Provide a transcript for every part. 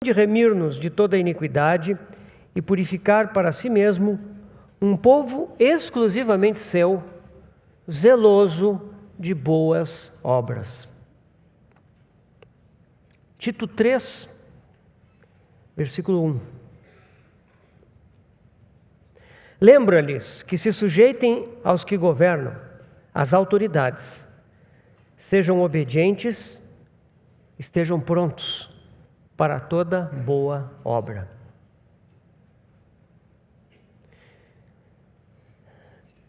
de remir-nos de toda a iniquidade e purificar para si mesmo um povo exclusivamente seu, zeloso de boas obras. Tito 3, versículo 1. Lembra-lhes que se sujeitem aos que governam, às autoridades, sejam obedientes, estejam prontos para toda boa obra.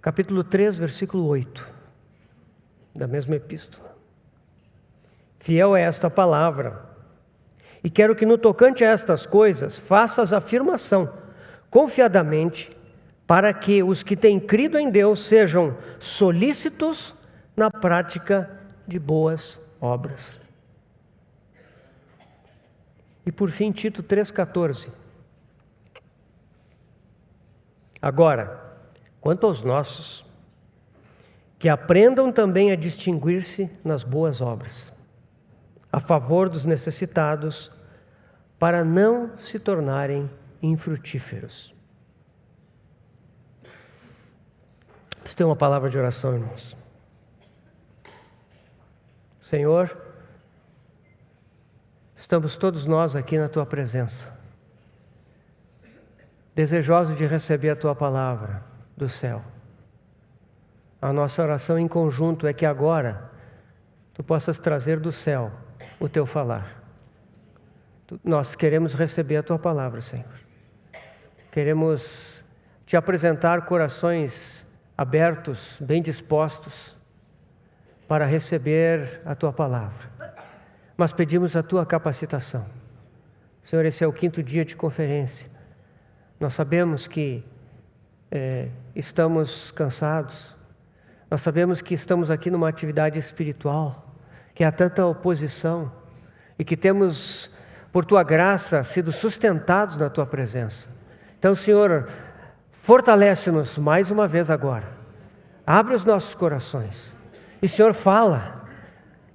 Capítulo 3, versículo 8, da mesma epístola. Fiel é esta palavra, e quero que no tocante a estas coisas faças afirmação, confiadamente, para que os que têm crido em Deus sejam solícitos na prática de boas obras. E por fim, Tito 3,14. Agora, quanto aos nossos, que aprendam também a distinguir-se nas boas obras, a favor dos necessitados, para não se tornarem infrutíferos. Vamos ter uma palavra de oração, irmãos. Senhor, estamos todos nós aqui na Tua presença, desejosos de receber a Tua palavra do céu. A nossa oração em conjunto é que agora Tu possas trazer do céu o Teu falar. Nós queremos receber a Tua palavra, Senhor. Queremos Te apresentar corações abertos, bem dispostos para receber a Tua palavra. Mas pedimos a Tua capacitação. Senhor, esse é o 5º dia de conferência. Nós sabemos que estamos cansados. Nós sabemos que estamos aqui numa atividade espiritual, que há tanta oposição e que temos, por Tua graça, sido sustentados na Tua presença. Então, Senhor, fortalece-nos mais uma vez agora. Abre os nossos corações. E, Senhor, fala,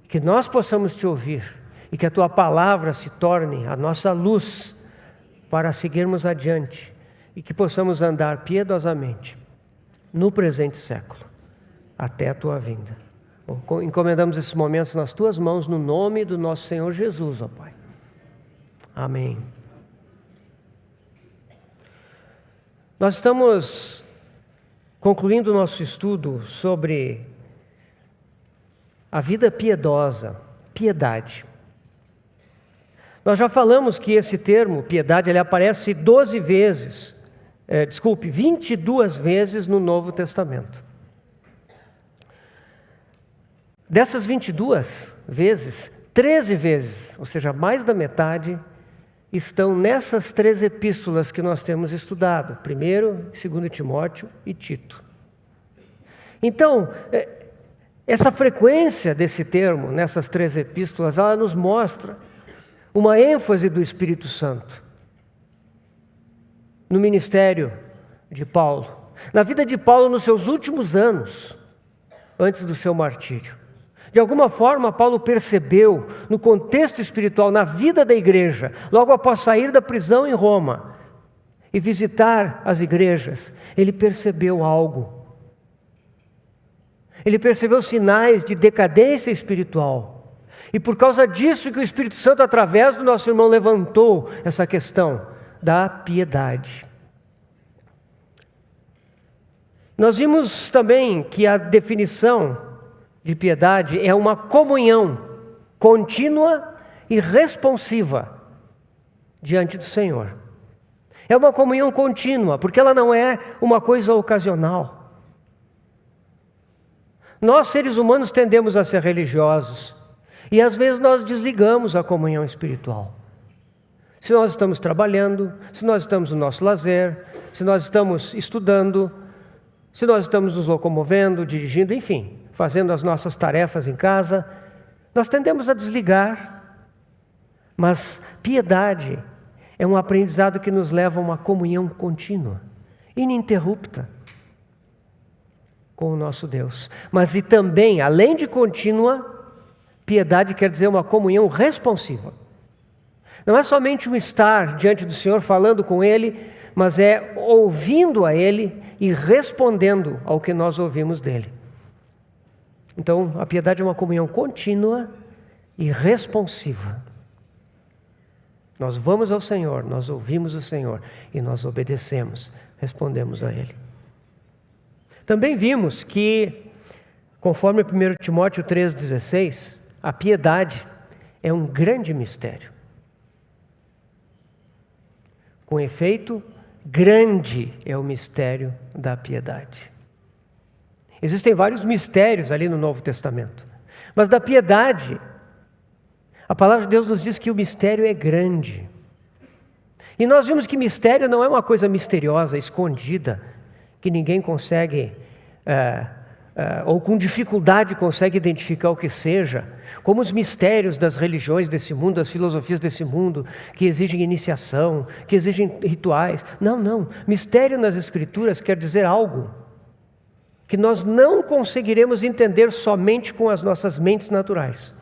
que nós possamos Te ouvir e que a Tua palavra se torne a nossa luz para seguirmos adiante e que possamos andar piedosamente no presente século, até a Tua vinda. Encomendamos esses momentos nas Tuas mãos, no nome do nosso Senhor Jesus, ó Pai. Amém. Nós estamos concluindo o nosso estudo sobre a vida piedosa, piedade. Nós já falamos que esse termo, piedade, ele aparece 22 vezes no Novo Testamento. Dessas 22 vezes, 13 vezes, ou seja, mais da metade, estão nessas 3 epístolas que nós temos estudado, 1º, 2º Timóteo e Tito. Então, essa frequência desse termo, nessas 3 epístolas, ela nos mostra uma ênfase do Espírito Santo no ministério de Paulo, na vida de Paulo nos seus últimos anos, antes do seu martírio. De alguma forma, Paulo percebeu, no contexto espiritual, na vida da igreja, logo após sair da prisão em Roma e visitar as igrejas, ele percebeu algo. Ele percebeu sinais de decadência espiritual. E por causa disso que o Espírito Santo, através do nosso irmão, levantou essa questão da piedade. Nós vimos também que a definição de piedade é uma comunhão contínua e responsiva diante do Senhor. É uma comunhão contínua, porque ela não é uma coisa ocasional. Nós, seres humanos, tendemos a ser religiosos e às vezes nós desligamos a comunhão espiritual. Se nós estamos trabalhando, se nós estamos no nosso lazer, se nós estamos estudando, se nós estamos nos locomovendo, dirigindo, enfim, fazendo as nossas tarefas em casa, nós tendemos a desligar. Mas piedade é um aprendizado que nos leva a uma comunhão contínua, ininterrupta com o nosso Deus. Mas e também, além de contínua, piedade quer dizer uma comunhão responsiva. Não é somente um estar diante do Senhor falando com Ele, mas é ouvindo a Ele e respondendo ao que nós ouvimos dEle. Então, a piedade é uma comunhão contínua e responsiva. Nós vamos ao Senhor, nós ouvimos o Senhor e nós obedecemos, respondemos a Ele. Também vimos que, conforme 1 Timóteo 3,16, a piedade é um grande mistério. Com efeito, grande é o mistério da piedade. Existem vários mistérios ali no Novo Testamento, mas da piedade, a palavra de Deus nos diz que o mistério é grande. E nós vimos que mistério não é uma coisa misteriosa, escondida, que ninguém consegue, ou com dificuldade consegue identificar o que seja, como os mistérios das religiões desse mundo, das filosofias desse mundo, que exigem iniciação, que exigem rituais. Não. Mistério nas Escrituras quer dizer algo que nós não conseguiremos entender somente com as nossas mentes naturais.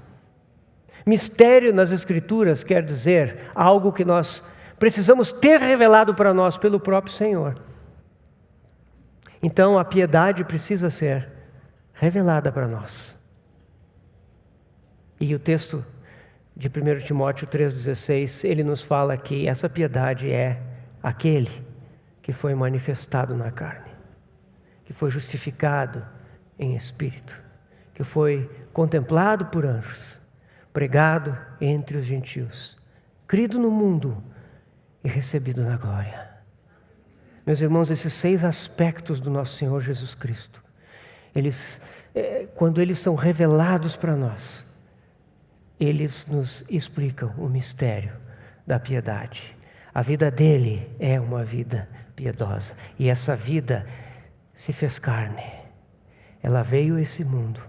Mistério nas Escrituras quer dizer algo que nós precisamos ter revelado para nós pelo próprio Senhor. Então a piedade precisa ser revelada para nós. E o texto de 1 Timóteo 3,16, ele nos fala que essa piedade é aquele que foi manifestado na carne, que foi justificado em espírito, que foi contemplado por anjos, pregado entre os gentios, crido no mundo e recebido na glória. Meus irmãos, esses 6 aspectos do nosso Senhor Jesus Cristo, quando eles são revelados para nós, eles nos explicam o mistério da piedade. A vida dele é uma vida piedosa, e essa vida se fez carne. Ela veio a esse mundo.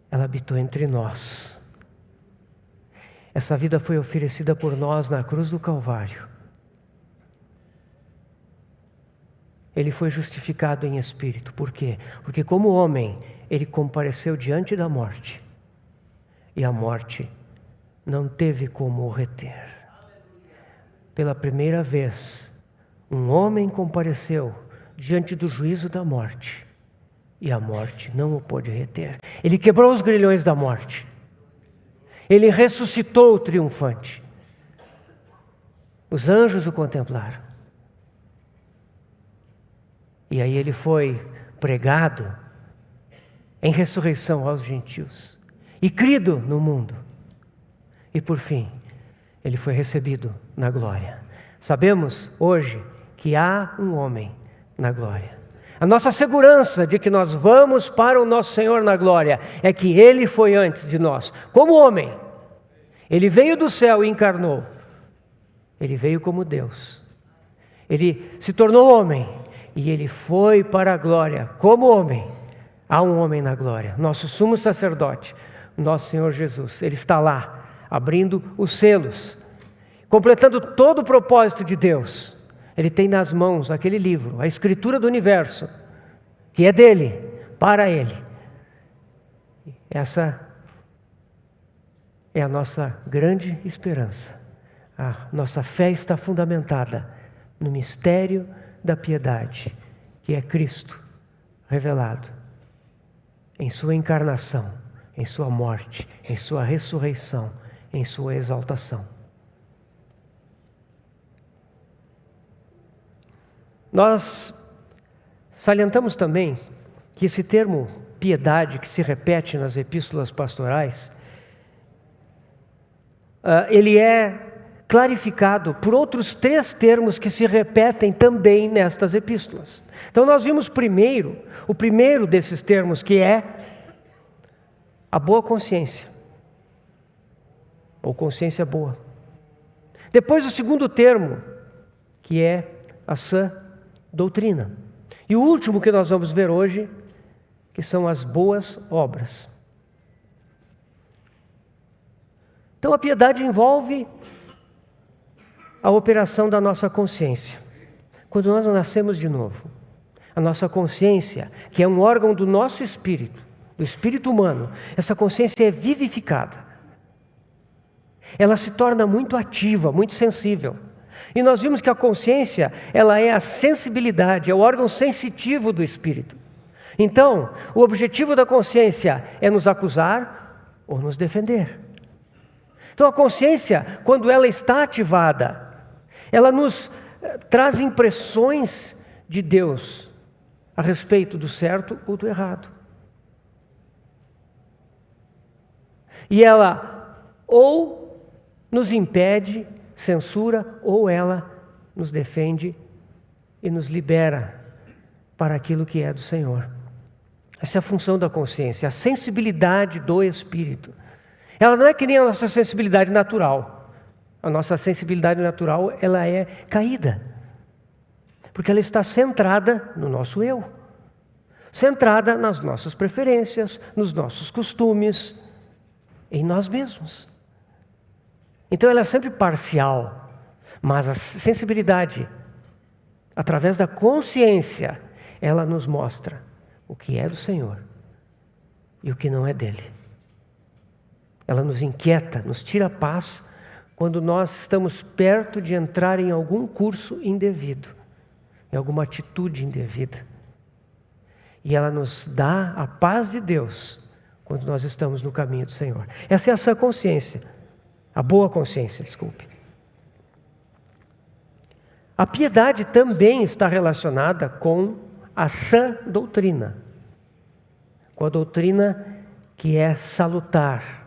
Ela habitou entre nós. Essa vida foi oferecida por nós na cruz do Calvário. Ele foi justificado em espírito. Por quê? Porque como homem, ele compareceu diante da morte. E a morte não teve como o reter. Pela primeira vez, um homem compareceu diante do juízo da morte. E a morte não o pôde reter. Ele quebrou os grilhões da morte. Ele ressuscitou triunfante. Os anjos o contemplaram. E aí ele foi pregado em ressurreição aos gentios e crido no mundo. E por fim, ele foi recebido na glória. Sabemos hoje que há um homem na glória. A nossa segurança de que nós vamos para o nosso Senhor na glória é que Ele foi antes de nós, como homem. Ele veio do céu e encarnou. Ele veio como Deus. Ele se tornou homem e Ele foi para a glória como homem. Há um homem na glória, nosso sumo sacerdote, nosso Senhor Jesus. Ele está lá, abrindo os selos, completando todo o propósito de Deus. Ele tem nas mãos aquele livro, a escritura do universo, que é dele, para ele. Essa é a nossa grande esperança. A nossa fé está fundamentada no mistério da piedade, que é Cristo revelado em sua encarnação, em sua morte, em sua ressurreição, em sua exaltação. Nós salientamos também que esse termo piedade, que se repete nas epístolas pastorais, ele é clarificado por outros 3 termos que se repetem também nestas epístolas. Então nós vimos o primeiro desses termos, que é a boa consciência, ou consciência boa. Depois o segundo termo, que é a sã doutrina. E o último que nós vamos ver hoje, que são as boas obras. Então a piedade envolve a operação da nossa consciência. Quando nós nascemos de novo, a nossa consciência, que é um órgão do nosso espírito, do espírito humano, essa consciência é vivificada. ela se torna muito ativa, muito sensível. E nós vimos que a consciência, ela é a sensibilidade, é o órgão sensitivo do espírito. Então, o objetivo da consciência é nos acusar ou nos defender. Então, a consciência, quando ela está ativada, ela nos traz impressões de Deus a respeito do certo ou do errado. E ela ou nos impede, censura, ou ela nos defende e nos libera para aquilo que é do Senhor. Essa é a função da consciência, a sensibilidade do espírito. Ela não é que nem a nossa sensibilidade natural. A nossa sensibilidade natural, ela é caída. Porque ela está centrada no nosso eu. Centrada nas nossas preferências, nos nossos costumes, em nós mesmos. Então ela é sempre parcial. Mas a sensibilidade, através da consciência, ela nos mostra o que é do Senhor e o que não é dele. Ela nos inquieta, nos tira a paz quando nós estamos perto de entrar em algum curso indevido, em alguma atitude indevida. E ela nos dá a paz de Deus quando nós estamos no caminho do Senhor. Essa é a sã consciência, a boa consciência, desculpe. A piedade também está relacionada com a sã doutrina, com a doutrina que é salutar.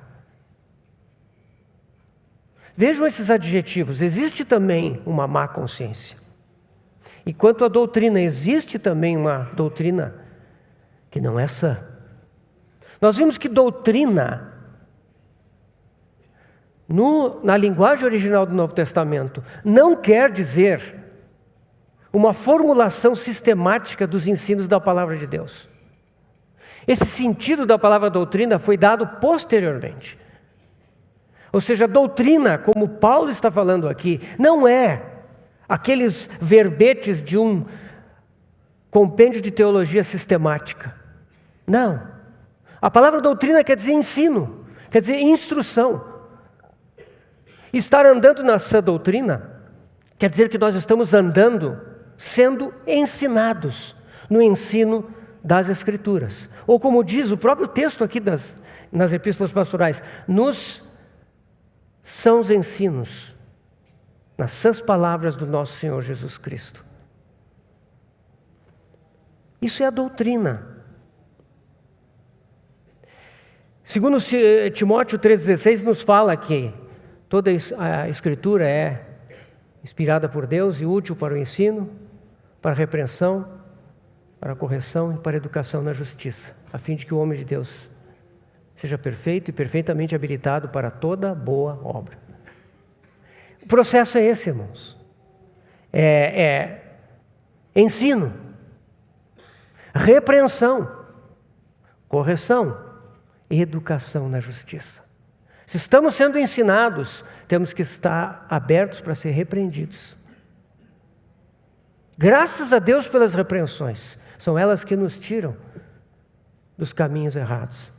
Vejam esses adjetivos. Existe também uma má consciência. E quanto à doutrina, existe também uma doutrina que não é sã. Nós vimos que doutrina, na linguagem original do Novo Testamento, não quer dizer uma formulação sistemática dos ensinos da palavra de Deus. Esse sentido da palavra doutrina foi dado posteriormente. Ou seja, a doutrina, como Paulo está falando aqui, não é aqueles verbetes de um compêndio de teologia sistemática. Não. A palavra doutrina quer dizer ensino, quer dizer instrução. Estar andando na sã doutrina quer dizer que nós estamos andando, sendo ensinados no ensino das Escrituras. Ou como diz o próprio texto aqui nas epístolas pastorais, nos sãos ensinos, nas sãs palavras do nosso Senhor Jesus Cristo. Isso é a doutrina. Segundo Timóteo 3,16 nos fala que toda a Escritura é inspirada por Deus e útil para o ensino, para a repreensão, para a correção e para a educação na justiça, a fim de que o homem de Deus seja perfeito e perfeitamente habilitado para toda boa obra. O processo é esse, irmãos. É ensino, repreensão, correção e educação na justiça. Se estamos sendo ensinados, temos que estar abertos para ser repreendidos. Graças a Deus pelas repreensões. São elas que nos tiram dos caminhos errados.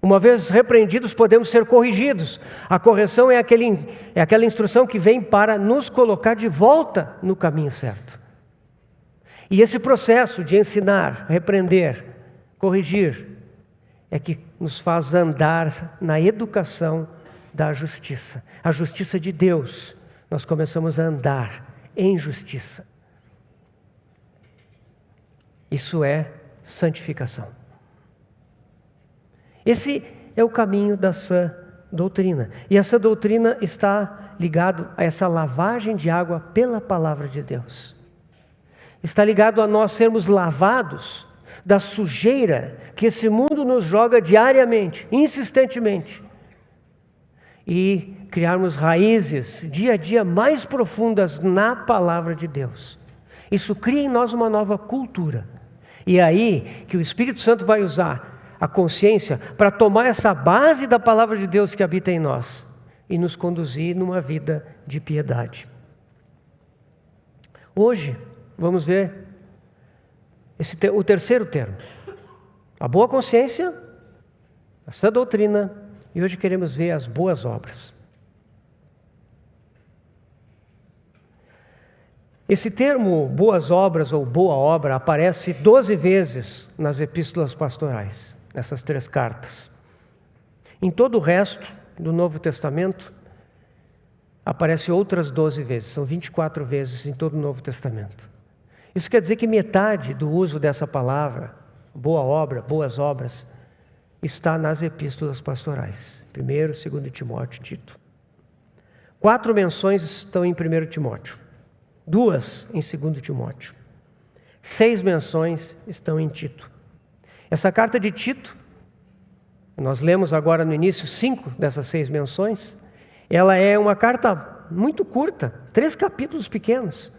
Uma vez repreendidos, podemos ser corrigidos. A correção é aquela instrução que vem para nos colocar de volta no caminho certo. E esse processo de ensinar, repreender, corrigir, é que nos faz andar na educação da justiça. A justiça de Deus, nós começamos a andar em justiça. Isso é santificação. Esse é o caminho da sã doutrina. E essa doutrina está ligado a essa lavagem de água pela palavra de Deus. Está ligado a nós sermos lavados da sujeira que esse mundo nos joga diariamente, insistentemente. E criarmos raízes dia a dia mais profundas na palavra de Deus. Isso cria em nós uma nova cultura. E é aí que o Espírito Santo vai usar a consciência para tomar essa base da palavra de Deus que habita em nós e nos conduzir numa vida de piedade. Hoje, vamos ver o terceiro termo. A boa consciência a sã doutrina, e hoje queremos ver as boas obras. Esse termo boas obras ou boa obra aparece 12 vezes nas epístolas pastorais, nessas 3 cartas. Em todo o resto do Novo Testamento, aparece outras 12 vezes, são 24 vezes em todo o Novo Testamento. Isso quer dizer que metade do uso dessa palavra, boa obra, boas obras, está nas epístolas pastorais. 1º, 2º Timóteo e Tito. 4 menções estão em 1 Timóteo. 2 em 2 Timóteo. 6 menções estão em Tito. Essa carta de Tito, nós lemos agora no início 5 dessas 6 menções, ela é uma carta muito curta, 3 capítulos pequenos.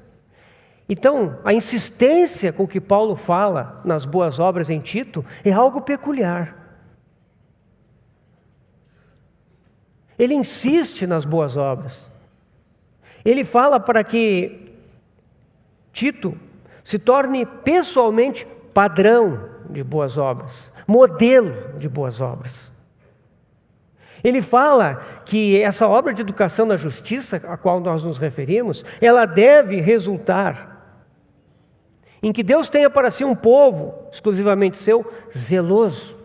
Então, a insistência com que Paulo fala nas boas obras em Tito é algo peculiar. Ele insiste nas boas obras. Ele fala para que Tito se torne pessoalmente padrão de boas obras, modelo de boas obras. Ele fala que essa obra de educação na justiça, a qual nós nos referimos, ela deve resultar em que Deus tenha para si um povo exclusivamente seu, zeloso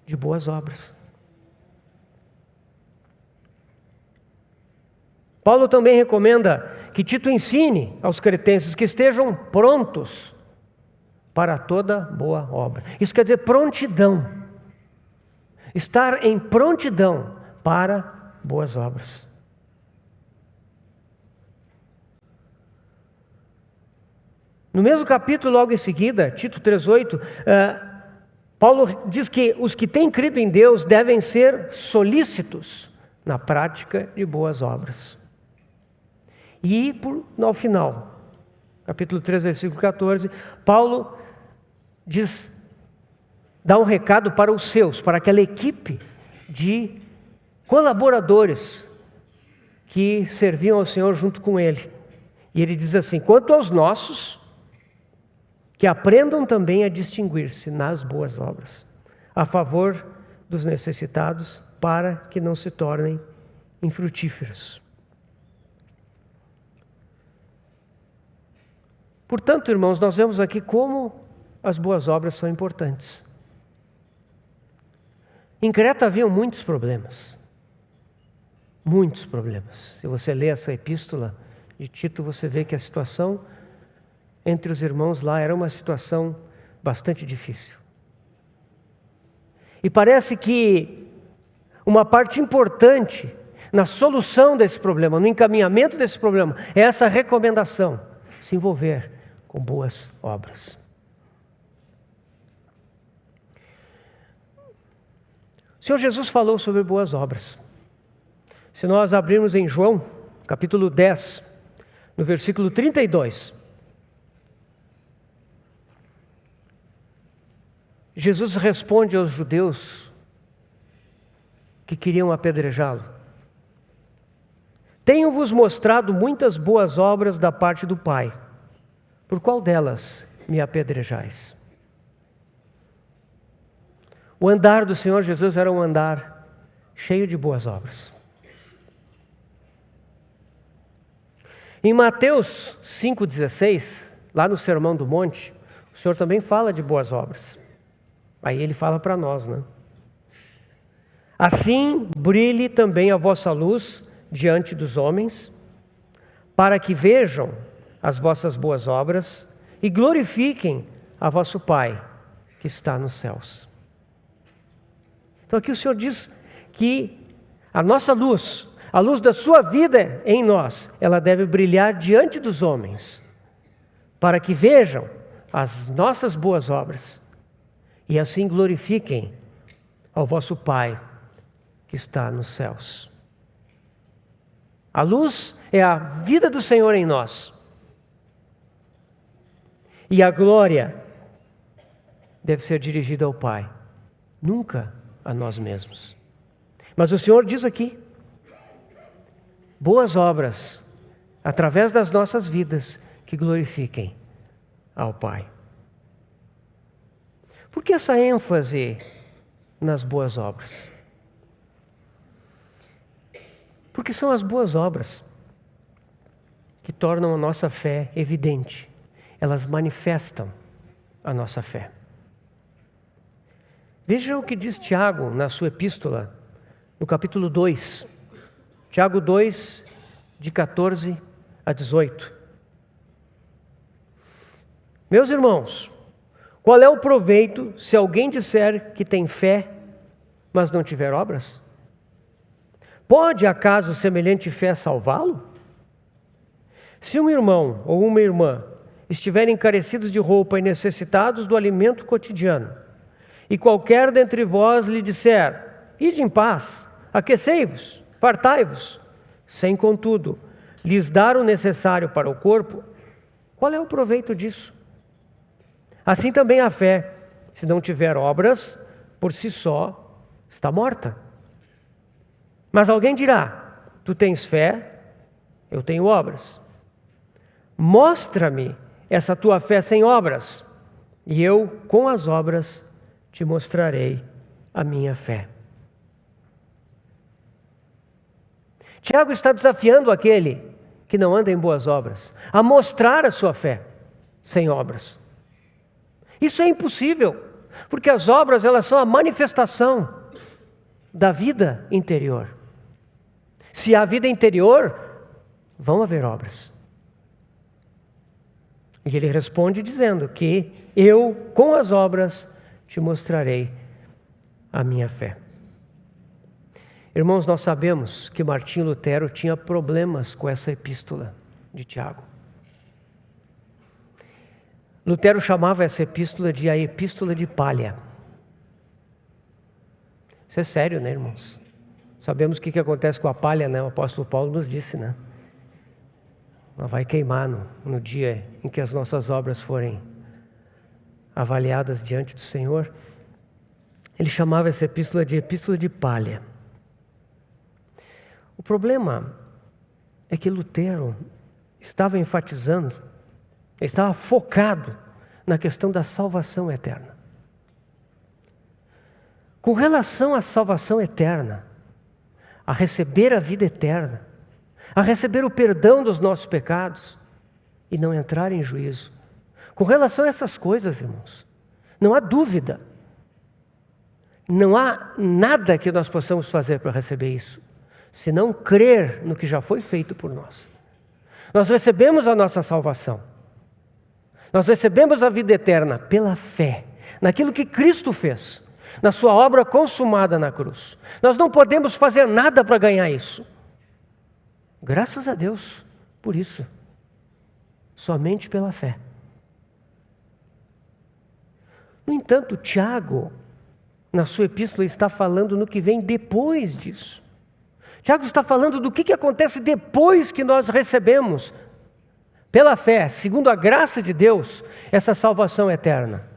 de boas obras. Paulo também recomenda que Tito ensine aos cretenses que estejam prontos para toda boa obra. Isso quer dizer prontidão. Estar em prontidão para boas obras. No mesmo capítulo, logo em seguida, Tito 3,8, Paulo diz que os que têm crido em Deus devem ser solícitos na prática de boas obras. E no final, capítulo 3, versículo 14, Paulo dá um recado para os seus, para aquela equipe de colaboradores que serviam ao Senhor junto com ele. E ele diz assim: quanto aos nossos, que aprendam também a distinguir-se nas boas obras, a favor dos necessitados, para que não se tornem infrutíferos. Portanto, irmãos, nós vemos aqui como as boas obras são importantes. Em Creta haviam muitos problemas. Muitos problemas. Se você lê essa epístola de Tito, você vê que a situação entre os irmãos lá era uma situação bastante difícil. E parece que uma parte importante na solução desse problema, no encaminhamento desse problema, é essa recomendação: se envolver com boas obras. O Senhor Jesus falou sobre boas obras. Se nós abrirmos em João, capítulo 10, no versículo 32, Jesus responde aos judeus que queriam apedrejá-lo: tenho-vos mostrado muitas boas obras da parte do Pai. Por qual delas me apedrejais? O andar do Senhor Jesus era um andar cheio de boas obras. Em Mateus 5,16, lá no Sermão do Monte, o Senhor também fala de boas obras. Aí ele fala para nós, né? Assim brilhe também a vossa luz diante dos homens, para que vejam as vossas boas obras e glorifiquem a vosso Pai que está nos céus. Então aqui o Senhor diz que a nossa luz, a luz da sua vida em nós, ela deve brilhar diante dos homens, para que vejam as nossas boas obras e assim glorifiquem ao vosso Pai que está nos céus. A luz é a vida do Senhor em nós. E a glória deve ser dirigida ao Pai, nunca a nós mesmos. Mas o Senhor diz aqui: boas obras, através das nossas vidas, que glorifiquem ao Por que essa ênfase nas boas obras. Porque são as boas obras que tornam a nossa fé evidente. Elas manifestam a nossa fé. Veja o que diz Tiago na sua epístola, no capítulo 2. Tiago 2, de 14 a 18. Meus irmãos, qual é o proveito se alguém disser que tem fé, mas não tiver obras? Pode acaso semelhante fé salvá-lo? Se um irmão ou uma irmã estiverem carecidos de roupa e necessitados do alimento cotidiano, e qualquer dentre vós lhe disser, ide em paz, aquecei-vos, fartai-vos, sem contudo lhes dar o necessário para o corpo, qual é o proveito disso? Assim também a fé, se não tiver obras, por si só está morta. Mas alguém dirá, tu tens fé, eu tenho obras. Mostra-me essa tua fé sem obras, e eu, com as obras, te mostrarei a minha fé. Tiago está desafiando aquele que não anda em boas obras a mostrar a sua fé sem obras. Isso é impossível, porque as obras elas são a manifestação da vida interior. Se há vida interior, vão haver obras. E ele responde dizendo que eu, com as obras, te mostrarei a minha fé. Irmãos, nós sabemos que Martinho Lutero tinha problemas com essa epístola de Tiago. Lutero chamava essa epístola de a epístola de palha. Isso é sério, né, irmãos? Sabemos o que acontece com a palha, né? O apóstolo Paulo nos disse, né? Ela vai queimar no dia em que as nossas obras forem avaliadas diante do Senhor. Ele chamava essa epístola de palha. O problema é que Lutero estava enfatizando, estava focado na questão da salvação eterna. Com relação à salvação eterna, a receber a vida eterna, a receber o perdão dos nossos pecados e não entrar em juízo. Com relação a essas coisas, irmãos, não há dúvida, não há nada que nós possamos fazer para receber isso, senão crer no que já foi feito por nós. Nós recebemos a nossa salvação, nós recebemos a vida eterna pela fé, naquilo que Cristo fez, na sua obra consumada na cruz. Nós não podemos fazer nada para ganhar isso. Graças a Deus por isso, somente pela fé. No entanto, Tiago, na sua epístola, está falando no que vem depois disso. Tiago está falando do que acontece depois que nós recebemos, pela fé, segundo a graça de Deus, essa salvação eterna.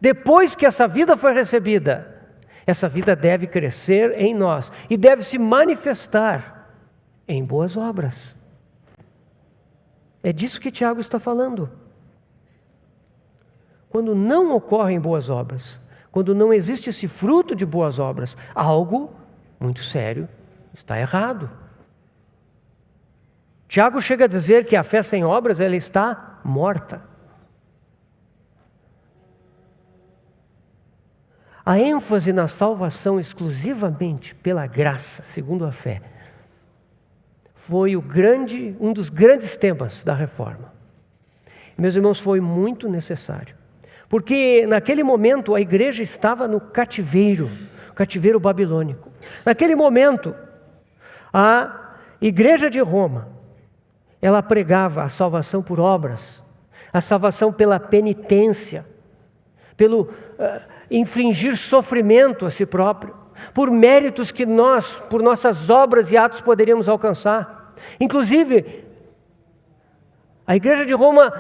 Depois que essa vida foi recebida, essa vida deve crescer em nós e deve se manifestar em boas obras. É disso que Tiago está falando. Quando não ocorrem boas obras, quando não existe esse fruto de boas obras, algo muito sério está errado. Tiago chega a dizer que a fé sem obras, ela está morta. A ênfase na salvação exclusivamente pela graça, segundo a fé, foi um dos grandes temas da reforma. Meus irmãos, foi muito necessário. Porque naquele momento a igreja estava no cativeiro babilônico. Naquele momento, a igreja de Roma, ela pregava a salvação por obras, a salvação pela penitência, pelo infligir sofrimento a si próprio, por méritos que nós, por nossas obras e atos, poderíamos alcançar. Inclusive, a igreja de Roma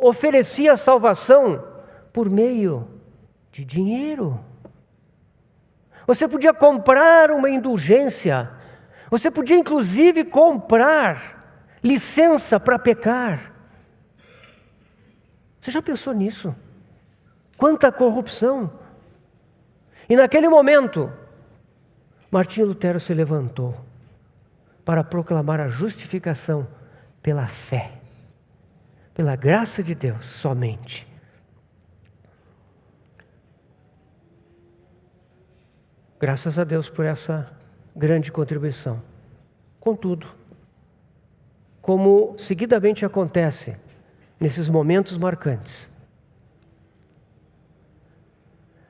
oferecia a salvação por meio de dinheiro. Você podia comprar uma indulgência, você podia inclusive comprar licença para pecar. Você já pensou nisso? Quanta corrupção! E naquele momento, Martinho Lutero se levantou para proclamar a justificação pela fé, pela graça de Deus somente. Graças a Deus por essa grande contribuição. Contudo, como seguidamente acontece nesses momentos marcantes,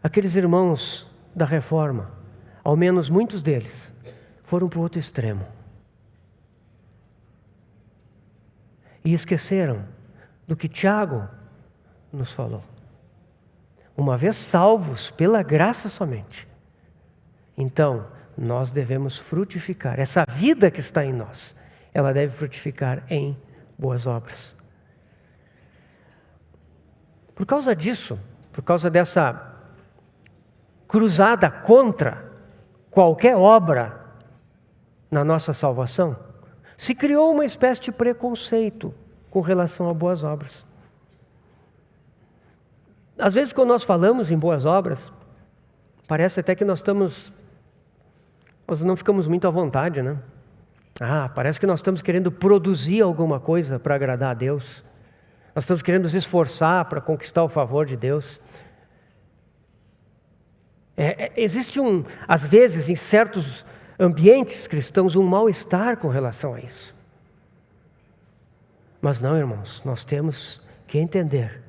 aqueles irmãos da Reforma, ao menos muitos deles, foram para o outro extremo. E esqueceram do que Tiago nos falou. Uma vez salvos pela graça somente, então nós devemos frutificar. Essa vida que está em nós, ela deve frutificar em boas obras. Por causa disso, por causa dessa cruzada contra qualquer obra na nossa salvação, se criou uma espécie de preconceito com relação a boas obras. Às vezes, quando nós falamos em boas obras, parece até que nós não ficamos muito à vontade, né? Parece que nós estamos querendo produzir alguma coisa para agradar a Deus. Nós estamos querendo nos esforçar para conquistar o favor de Deus. Existe às vezes, em certos ambientes cristãos, um mal-estar com relação a isso. Mas não, irmãos, nós temos que entender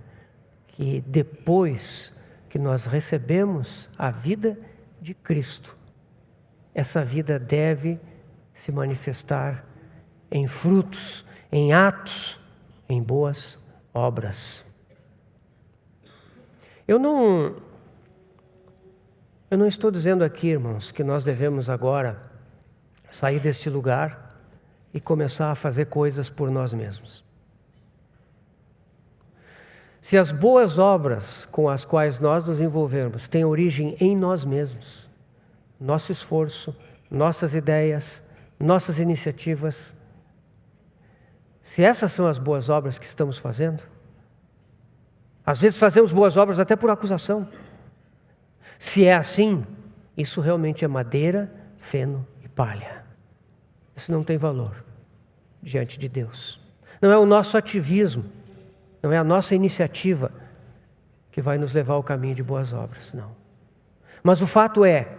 que depois que nós recebemos a vida de Cristo, essa vida deve se manifestar em frutos, em atos, em boas obras. Eu não estou dizendo aqui, irmãos, que nós devemos agora sair deste lugar e começar a fazer coisas por nós mesmos. Se as boas obras com as quais nós nos envolvemos têm origem em nós mesmos, nosso esforço, nossas ideias, nossas iniciativas, se essas são as boas obras que estamos fazendo, às vezes fazemos boas obras até por acusação. Se é assim, isso realmente é madeira, feno e palha. Isso não tem valor diante de Deus. Não é o nosso ativismo, não é a nossa iniciativa que vai nos levar ao caminho de boas obras, não. Mas o fato é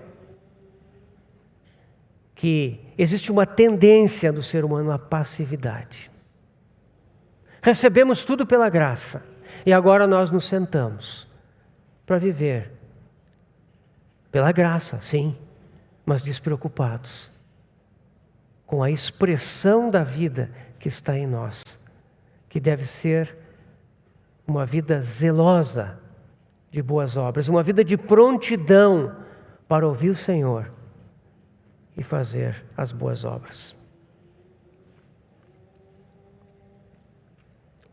que existe uma tendência do ser humano à passividade. Recebemos tudo pela graça e agora nós nos sentamos para viver pela graça, sim, mas despreocupados com a expressão da vida que está em nós, que deve ser uma vida zelosa de boas obras, uma vida de prontidão para ouvir o Senhor e fazer as boas obras.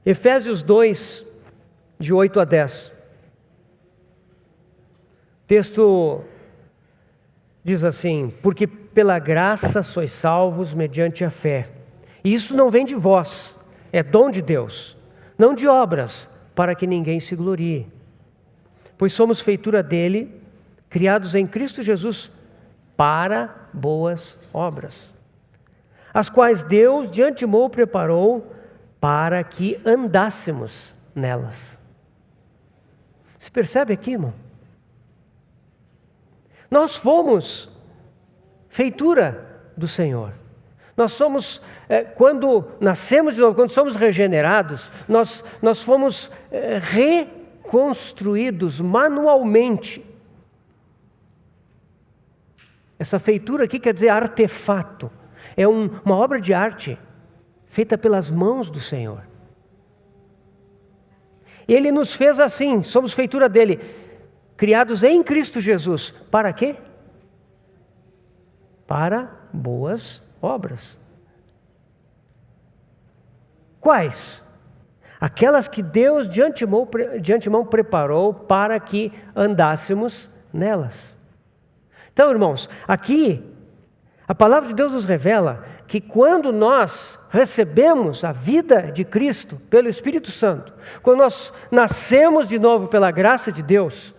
Efésios 2, de 8 a 10. O texto diz assim: porque pela graça sois salvos mediante a fé. E isso não vem de vós, é dom de Deus, não de obras, para que ninguém se glorie. Pois somos feitura dele, criados em Cristo Jesus para boas obras, as quais Deus de antemão preparou para que andássemos nelas. Se percebe aqui, irmão? Nós fomos feitura do Senhor. Nós somos, quando nascemos de novo, quando somos regenerados, nós fomos reconstruídos manualmente. Essa feitura aqui quer dizer artefato. É uma obra de arte feita pelas mãos do Senhor. Ele nos fez assim, somos feitura dele, criados em Cristo Jesus. Para quê? Para boas obras. Quais? Aquelas que Deus de antemão preparou para que andássemos nelas. Então, irmãos, aqui a palavra de Deus nos revela que quando nós recebemos a vida de Cristo pelo Espírito Santo, quando nós nascemos de novo pela graça de Deus,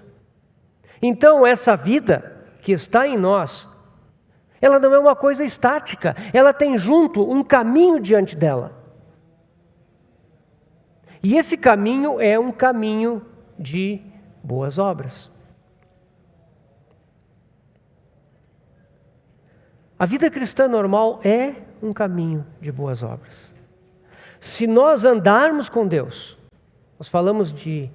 Então, essa vida que está em nós, ela não é uma coisa estática, ela tem junto um caminho diante dela. E esse caminho é um caminho de boas obras. A vida cristã normal é um caminho de boas obras. Se nós andarmos com Deus, nós falamos de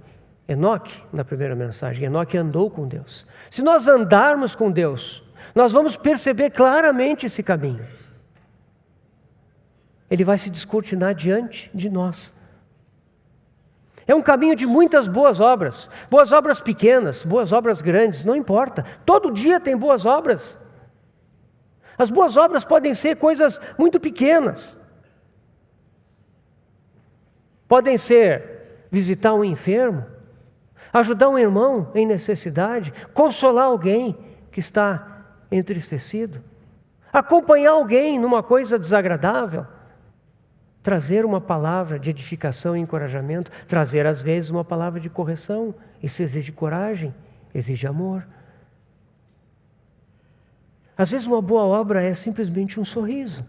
Enoque na primeira mensagem, Enoque andou com Deus. Se nós andarmos com Deus, nós vamos perceber claramente esse caminho. Ele vai se descortinar diante de nós. É um caminho de muitas boas obras pequenas, boas obras grandes, não importa. Todo dia tem boas obras. As boas obras podem ser coisas muito pequenas. Podem ser visitar um enfermo, ajudar um irmão em necessidade, consolar alguém que está entristecido, acompanhar alguém numa coisa desagradável, trazer uma palavra de edificação e encorajamento, trazer às vezes uma palavra de correção. Isso exige coragem, exige amor. Às vezes uma boa obra é simplesmente um sorriso,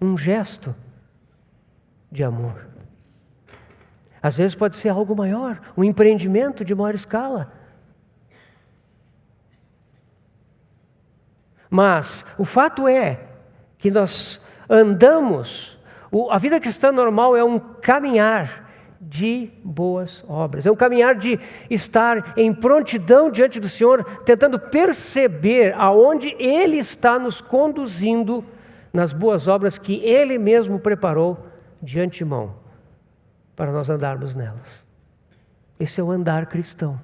um gesto de amor. Às vezes pode ser algo maior, um empreendimento de maior escala. Mas o fato é que nós andamos, a vida cristã normal é um caminhar de boas obras, é um caminhar de estar em prontidão diante do Senhor, tentando perceber aonde Ele está nos conduzindo nas boas obras que Ele mesmo preparou de antemão, para nós andarmos nelas. Esse é o andar cristão.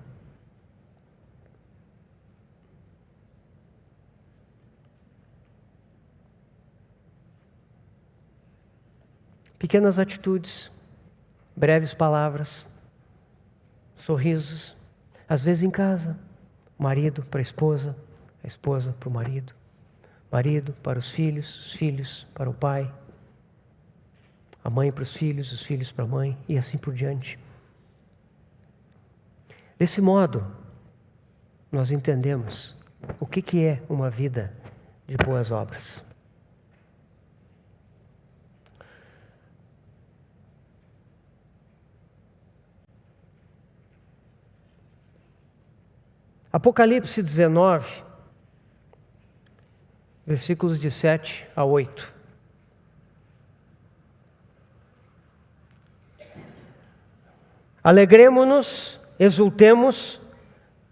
Pequenas atitudes, breves palavras, sorrisos, às vezes em casa, marido para a esposa para o marido para os filhos para o pai, a mãe para os filhos para a mãe, e assim por diante. Desse modo, nós entendemos o que é uma vida de boas obras. Apocalipse 19, versículos de 7 a 8. Alegremo-nos, exultemos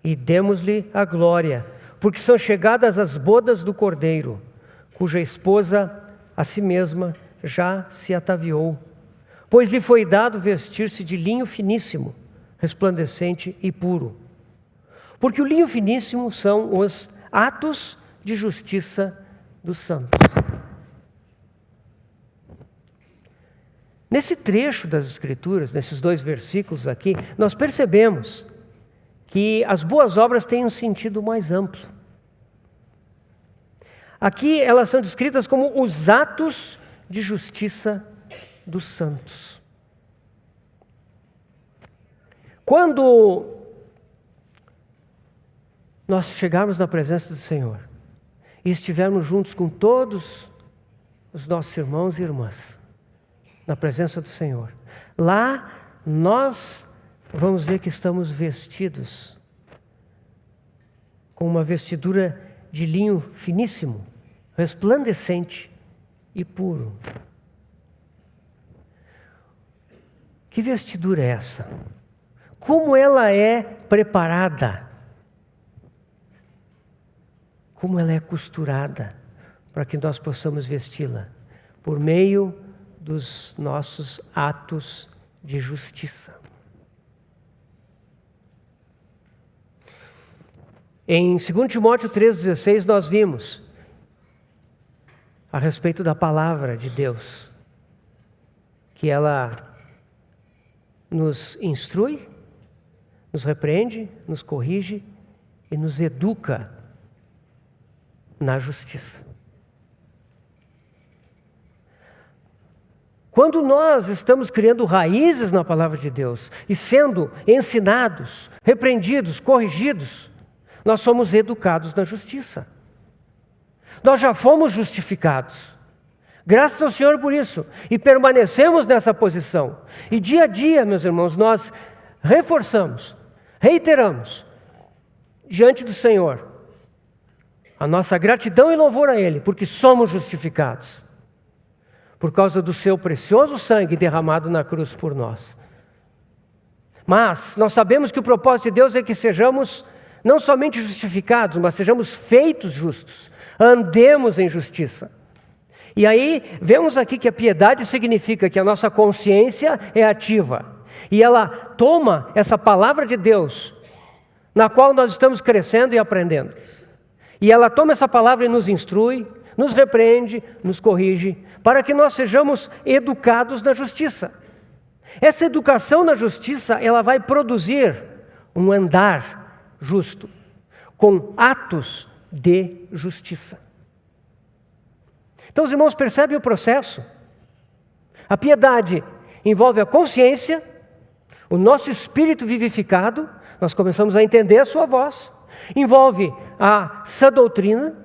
e demos-lhe a glória, porque são chegadas as bodas do Cordeiro, cuja esposa a si mesma já se ataviou. Pois lhe foi dado vestir-se de linho finíssimo, resplandecente e puro. Porque o linho finíssimo são os atos de justiça dos santos. Nesse trecho das Escrituras, nesses 2 versículos aqui, nós percebemos que as boas obras têm um sentido mais amplo. Aqui elas são descritas como os atos de justiça dos santos. Quando nós chegarmos na presença do Senhor e estivermos juntos com todos os nossos irmãos e irmãs, na presença do Senhor, lá nós vamos ver que estamos vestidos com uma vestidura de linho finíssimo, resplandecente e puro. Que vestidura é essa? Como ela é preparada? Como ela é costurada para que nós possamos vesti-la? Por meio dos nossos atos de justiça. Em 2 Timóteo 3,16 nós vimos a respeito da palavra de Deus, que ela nos instrui, nos repreende, nos corrige e nos educa na justiça. Quando nós estamos criando raízes na palavra de Deus e sendo ensinados, repreendidos, corrigidos, nós somos educados na justiça. Nós já fomos justificados. Graças ao Senhor por isso. E permanecemos nessa posição. E dia a dia, meus irmãos, nós reforçamos, reiteramos diante do Senhor a nossa gratidão e louvor a Ele, porque somos justificados por causa do seu precioso sangue derramado na cruz por nós. Mas nós sabemos que o propósito de Deus é que sejamos não somente justificados, mas sejamos feitos justos, andemos em justiça. E aí vemos aqui que a piedade significa que a nossa consciência é ativa, e ela toma essa palavra de Deus, na qual nós estamos crescendo e aprendendo. E ela toma essa palavra e nos instrui, nos repreende, nos corrige, para que nós sejamos educados na justiça. Essa educação na justiça, ela vai produzir um andar justo, com atos de justiça. Então os irmãos percebem o processo? A piedade envolve a consciência, o nosso espírito vivificado, nós começamos a entender a sua voz, envolve a sã doutrina,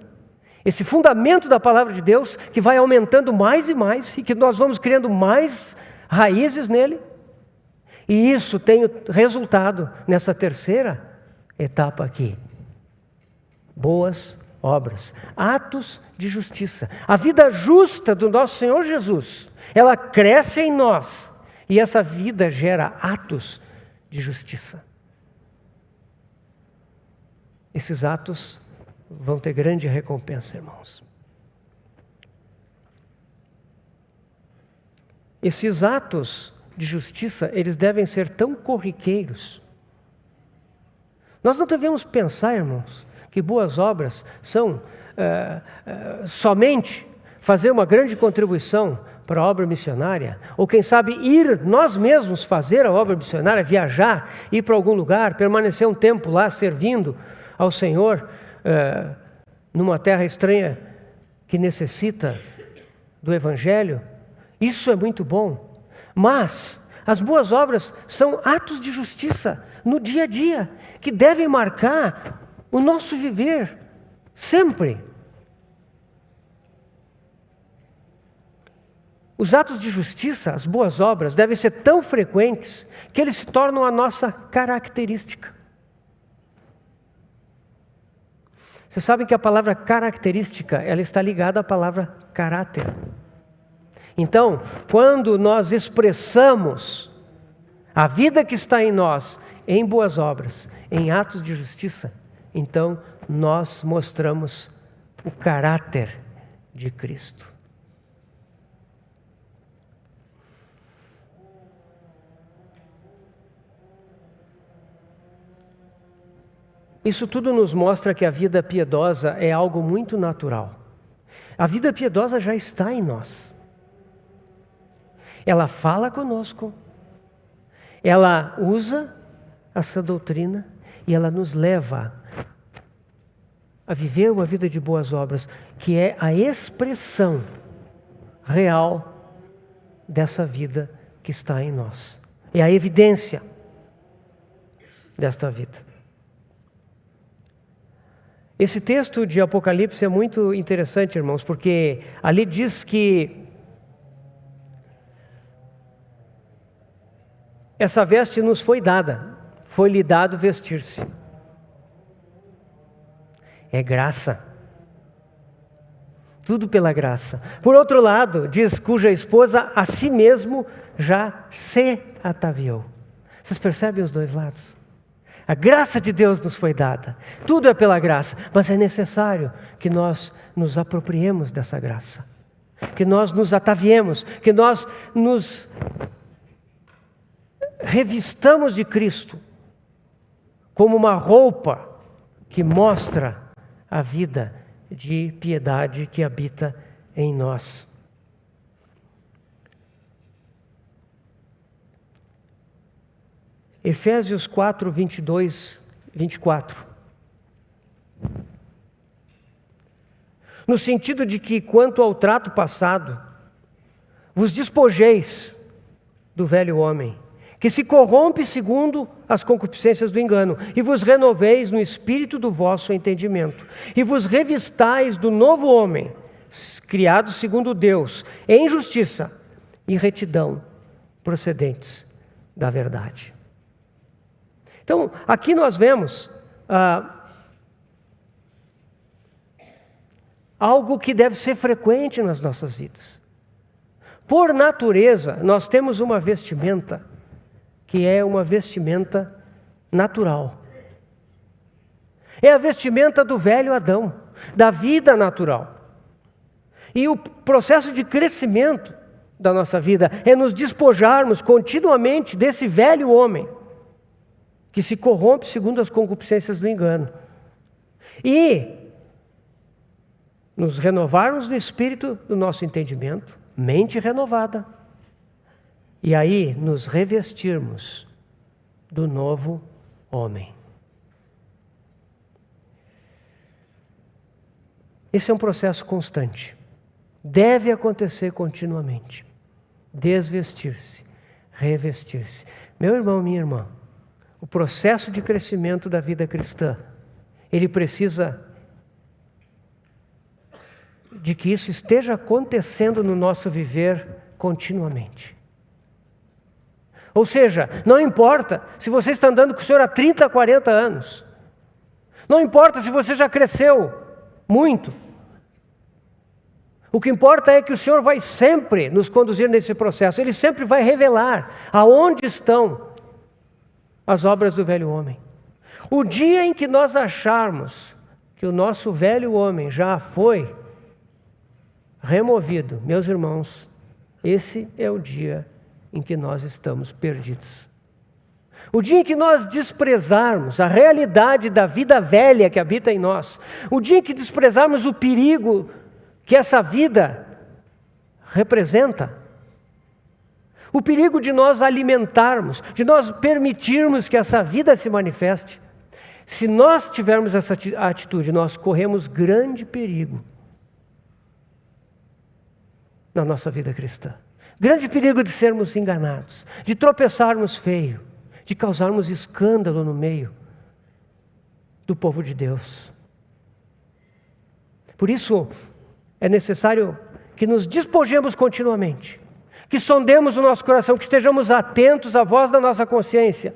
esse fundamento da palavra de Deus, que vai aumentando mais e mais, e que nós vamos criando mais raízes nele, e isso tem o resultado nessa terceira etapa aqui: boas obras, atos de justiça. A vida justa do nosso Senhor Jesus, ela cresce em nós, e essa vida gera atos de justiça. Esses atos vão ter grande recompensa, irmãos. Esses atos de justiça, eles devem ser tão corriqueiros. Nós não devemos pensar, irmãos, que boas obras são somente fazer uma grande contribuição para a obra missionária, ou quem sabe ir nós mesmos fazer a obra missionária, viajar, ir para algum lugar, permanecer um tempo lá servindo ao Senhor, numa terra estranha que necessita do Evangelho. Isso é muito bom, mas as boas obras são atos de justiça no dia a dia, que devem marcar o nosso viver sempre. Os atos de justiça, as boas obras, devem ser tão frequentes que eles se tornam a nossa característica. Vocês sabem que a palavra característica, ela está ligada à palavra caráter. Então, quando nós expressamos a vida que está em nós, em boas obras, em atos de justiça, então nós mostramos o caráter de Cristo. Isso tudo nos mostra que a vida piedosa é algo muito natural. A vida piedosa já está em nós. Ela fala conosco, ela usa essa doutrina e ela nos leva a viver uma vida de boas obras, que é a expressão real dessa vida que está em nós. É a evidência desta vida. Esse texto de Apocalipse é muito interessante, irmãos, porque ali diz que essa veste nos foi dada, foi-lhe dado vestir-se. É graça. Tudo pela graça. Por outro lado, diz cuja esposa a si mesmo já se ataviou. Vocês percebem os dois lados? A graça de Deus nos foi dada. Tudo é pela graça, mas é necessário que nós nos apropriemos dessa graça. Que nós nos ataviemos, que nós nos revistamos de Cristo como uma roupa que mostra a vida de piedade que habita em nós. Efésios 4, 22, 24. No sentido de que, quanto ao trato passado, vos despojeis do velho homem, que se corrompe segundo as concupiscências do engano, e vos renoveis no espírito do vosso entendimento, e vos revistais do novo homem, criado segundo Deus, em justiça e retidão, procedentes da verdade. Então, aqui nós vemos algo que deve ser frequente nas nossas vidas. Por natureza, nós temos uma vestimenta que é uma vestimenta natural. É a vestimenta do velho Adão, da vida natural. E o processo de crescimento da nossa vida é nos despojarmos continuamente desse velho homem, que se corrompe segundo as concupiscências do engano. E nos renovarmos no espírito do nosso entendimento, mente renovada, e aí nos revestirmos do novo homem. Esse é um processo constante. Deve acontecer continuamente. Desvestir-se, revestir-se. Meu irmão, minha irmã, o processo de crescimento da vida cristã, ele precisa de que isso esteja acontecendo no nosso viver continuamente. Ou seja, não importa se você está andando com o Senhor há 30, 40 anos. Não importa se você já cresceu muito. O que importa é que o Senhor vai sempre nos conduzir nesse processo. Ele sempre vai revelar aonde estão as obras do velho homem. O dia em que nós acharmos que o nosso velho homem já foi removido, meus irmãos, esse é o dia em que nós estamos perdidos. O dia em que nós desprezarmos a realidade da vida velha que habita em nós, o dia em que desprezarmos o perigo que essa vida representa, o perigo de nós alimentarmos, de nós permitirmos que essa vida se manifeste, se nós tivermos essa atitude, nós corremos grande perigo na nossa vida cristã. Grande perigo de sermos enganados, de tropeçarmos feio, de causarmos escândalo no meio do povo de Deus. Por isso, é necessário que nos despojemos continuamente, que sondemos o nosso coração, que estejamos atentos à voz da nossa consciência,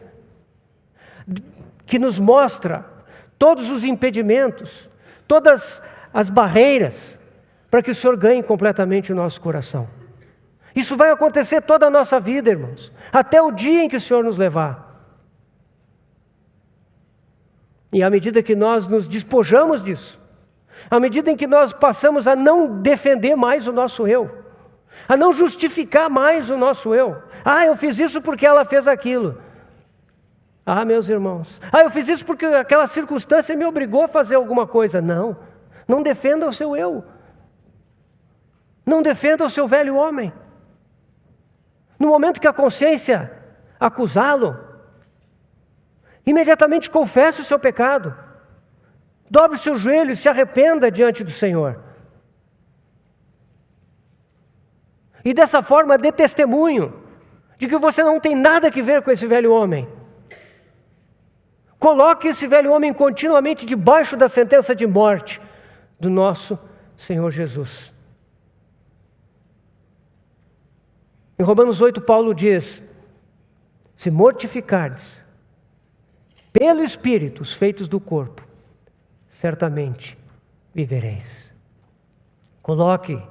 que nos mostra todos os impedimentos, todas as barreiras, para que o Senhor ganhe completamente o nosso coração. Isso vai acontecer toda a nossa vida, irmãos, até o dia em que o Senhor nos levar. E à medida que nós nos despojamos disso, à medida em que nós passamos a não defender mais o nosso eu, a não justificar mais o nosso eu. Eu fiz isso porque ela fez aquilo. Meus irmãos, eu fiz isso porque aquela circunstância me obrigou a fazer alguma coisa. Não defenda o seu eu. Não defenda o seu velho homem. No momento que a consciência acusá-lo, imediatamente confesse o seu pecado. Dobre o seu joelho e se arrependa diante do Senhor. E dessa forma dê testemunho de que você não tem nada a ver com esse velho homem. Coloque esse velho homem continuamente debaixo da sentença de morte do nosso Senhor Jesus. Em Romanos 8, Paulo diz: se mortificardes pelo Espírito os feitos do corpo, certamente vivereis. Coloque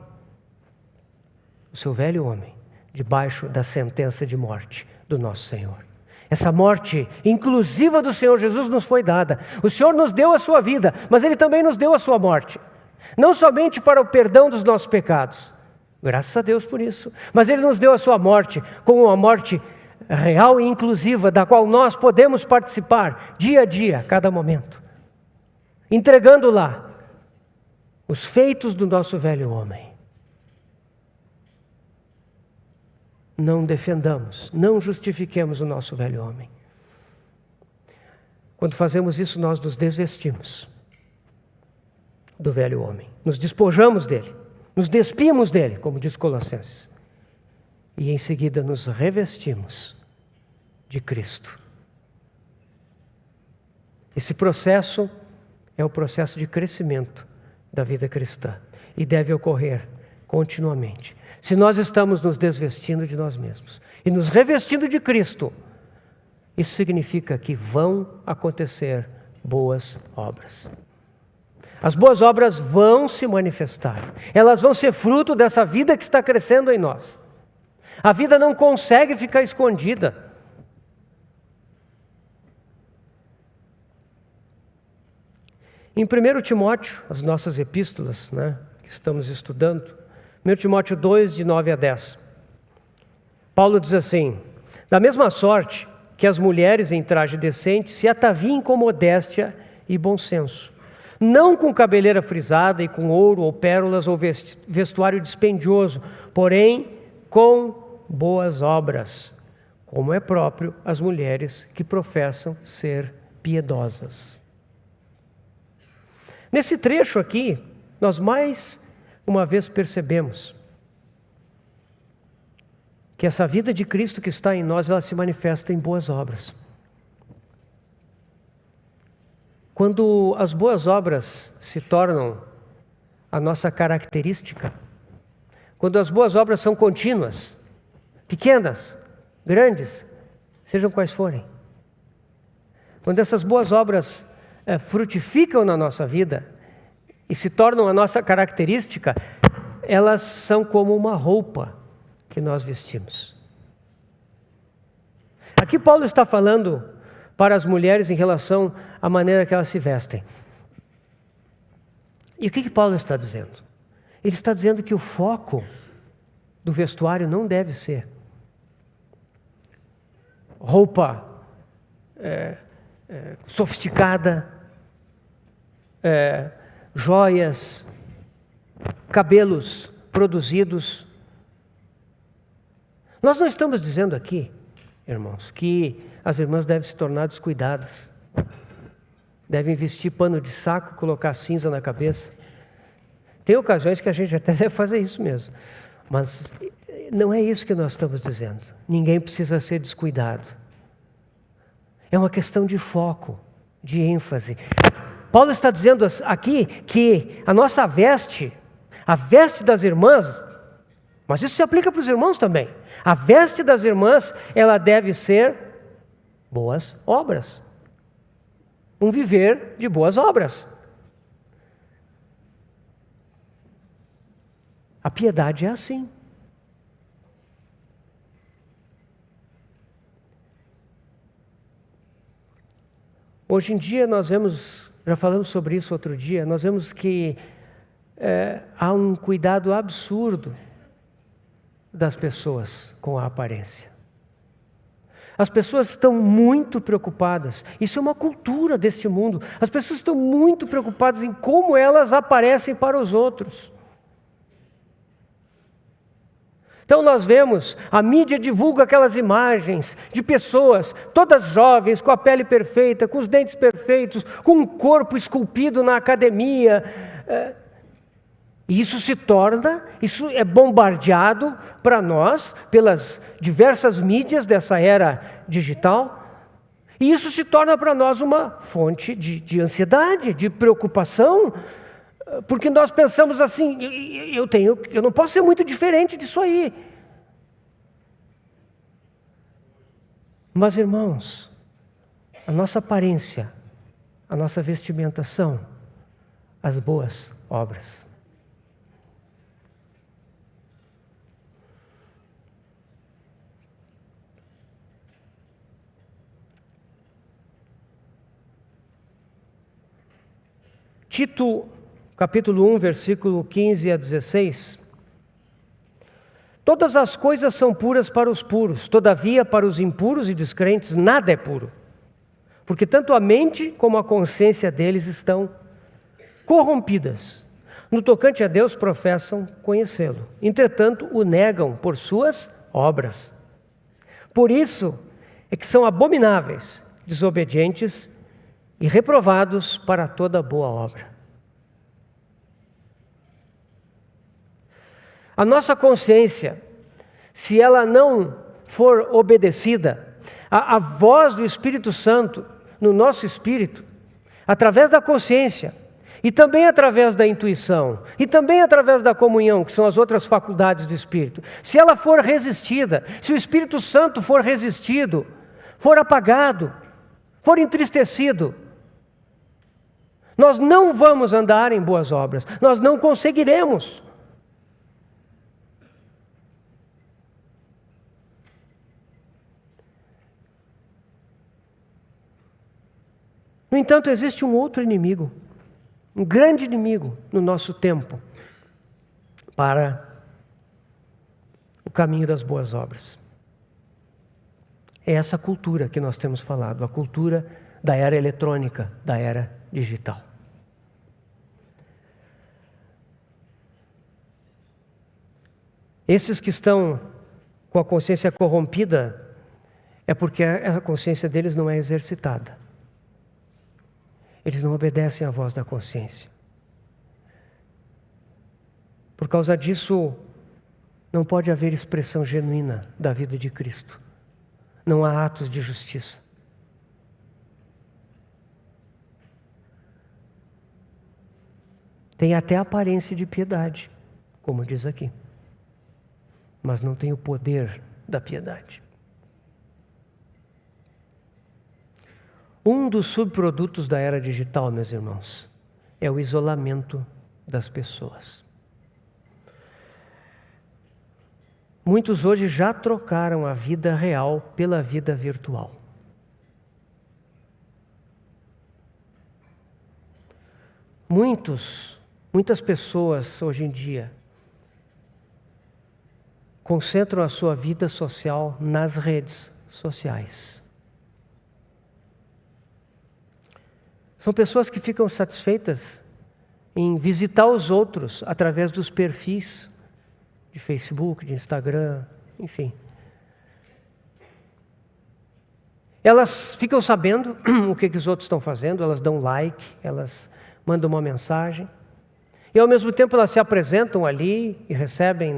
o seu velho homem debaixo da sentença de morte do nosso Senhor. Essa morte inclusiva do Senhor Jesus nos foi dada. O Senhor nos deu a sua vida, mas Ele também nos deu a sua morte. Não somente para o perdão dos nossos pecados, graças a Deus por isso, mas Ele nos deu a sua morte como uma morte real e inclusiva, da qual nós podemos participar dia a dia, a cada momento, entregando lá os feitos do nosso velho homem. Não defendamos, não justifiquemos o nosso velho homem. Quando fazemos isso, nós nos desvestimos do velho homem, nos despojamos dele, nos despimos dele, como diz Colossenses, e em seguida nos revestimos de Cristo. Esse processo é o processo de crescimento da vida cristã e deve ocorrer continuamente. Se nós estamos nos desvestindo de nós mesmos e nos revestindo de Cristo, isso significa que vão acontecer boas obras. As boas obras vão se manifestar. Elas vão ser fruto dessa vida que está crescendo em nós. A vida não consegue ficar escondida. Em 1 Timóteo, as nossas epístolas, que estamos estudando, 1 Timóteo 2, de 9 a 10. Paulo diz assim: da mesma sorte que as mulheres em traje decente se ataviem com modéstia e bom senso, não com cabeleira frisada e com ouro ou pérolas ou vestuário dispendioso, porém com boas obras, como é próprio às mulheres que professam ser piedosas. Nesse trecho aqui, nós mais uma vez percebemos que essa vida de Cristo que está em nós, ela se manifesta em boas obras. Quando as boas obras se tornam a nossa característica, quando as boas obras são contínuas, pequenas, grandes, sejam quais forem, quando essas boas obras frutificam na nossa vida e se tornam a nossa característica, elas são como uma roupa que nós vestimos. Aqui Paulo está falando para as mulheres em relação à maneira que elas se vestem. E o que Paulo está dizendo? Ele está dizendo que o foco do vestuário não deve ser roupa sofisticada, joias, cabelos produzidos. Nós não estamos dizendo aqui, irmãos, que as irmãs devem se tornar descuidadas, devem vestir pano de saco e colocar cinza na cabeça. Tem ocasiões que a gente até deve fazer isso mesmo, mas não é isso que nós estamos dizendo. Ninguém precisa ser descuidado. É uma questão de foco, de ênfase. Paulo está dizendo aqui que a nossa veste, a veste das irmãs, mas isso se aplica para os irmãos também. A veste das irmãs, ela deve ser boas obras. Um viver de boas obras. A piedade é assim. Hoje em dia nós vemos, já falamos sobre isso outro dia, nós vemos que há um cuidado absurdo das pessoas com a aparência. As pessoas estão muito preocupadas, isso é uma cultura deste mundo, as pessoas estão muito preocupadas em como elas aparecem para os outros. Então nós vemos, a mídia divulga aquelas imagens de pessoas, todas jovens, com a pele perfeita, com os dentes perfeitos, com um corpo esculpido na academia. E isso é bombardeado para nós, pelas diversas mídias dessa era digital. E isso se torna para nós uma fonte de ansiedade, de preocupação, porque nós pensamos assim, eu não posso ser muito diferente disso aí. Mas, irmãos, a nossa aparência, a nossa vestimenta são as boas obras. Tito, capítulo 1, versículo 15 a 16. Todas as coisas são puras para os puros, todavia para os impuros e descrentes nada é puro. Porque tanto a mente como a consciência deles estão corrompidas. No tocante a Deus professam conhecê-lo, entretanto o negam por suas obras. Por isso é que são abomináveis, desobedientes e reprovados para toda boa obra. A nossa consciência, se ela não for obedecida, A voz do Espírito Santo no nosso espírito, através da consciência, e também através da intuição, e também através da comunhão, que são as outras faculdades do Espírito. Se ela for resistida, se o Espírito Santo for resistido, for apagado, for entristecido, nós não vamos andar em boas obras, nós não conseguiremos. No entanto, existe um outro inimigo, um grande inimigo no nosso tempo para o caminho das boas obras. É essa cultura que nós temos falado, a cultura da era eletrônica, da era digital. Esses que estão com a consciência corrompida é porque a consciência deles não é exercitada. Eles não obedecem à voz da consciência. Por causa disso, não pode haver expressão genuína da vida de Cristo. Não há atos de justiça. Tem até aparência de piedade, como diz aqui, mas não tem o poder da piedade. Um dos subprodutos da era digital, meus irmãos, é o isolamento das pessoas. Muitos hoje já trocaram a vida real pela vida virtual. Muitas pessoas hoje em dia concentram a sua vida social nas redes sociais. São pessoas que ficam satisfeitas em visitar os outros através dos perfis de Facebook, de Instagram, enfim. Elas ficam sabendo o que os outros estão fazendo, elas dão like, elas mandam uma mensagem, e ao mesmo tempo elas se apresentam ali e recebem,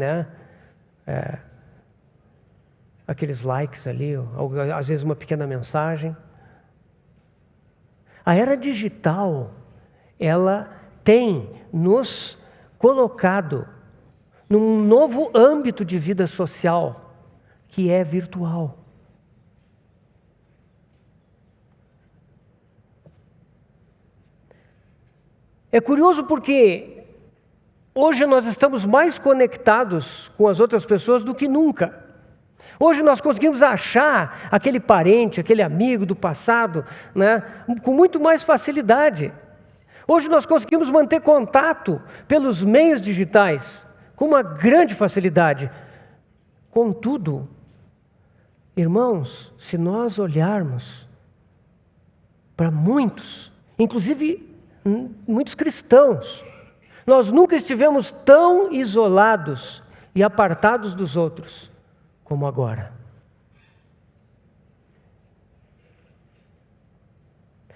aqueles likes ali, ou, às vezes uma pequena mensagem. A era digital, ela tem nos colocado num novo âmbito de vida social, que é virtual. É curioso porque hoje nós estamos mais conectados com as outras pessoas do que nunca. Hoje nós conseguimos achar aquele parente, aquele amigo do passado, com muito mais facilidade. Hoje nós conseguimos manter contato pelos meios digitais com uma grande facilidade. Contudo, irmãos, se nós olharmos para muitos, inclusive muitos cristãos, nós nunca estivemos tão isolados e apartados dos outros como agora.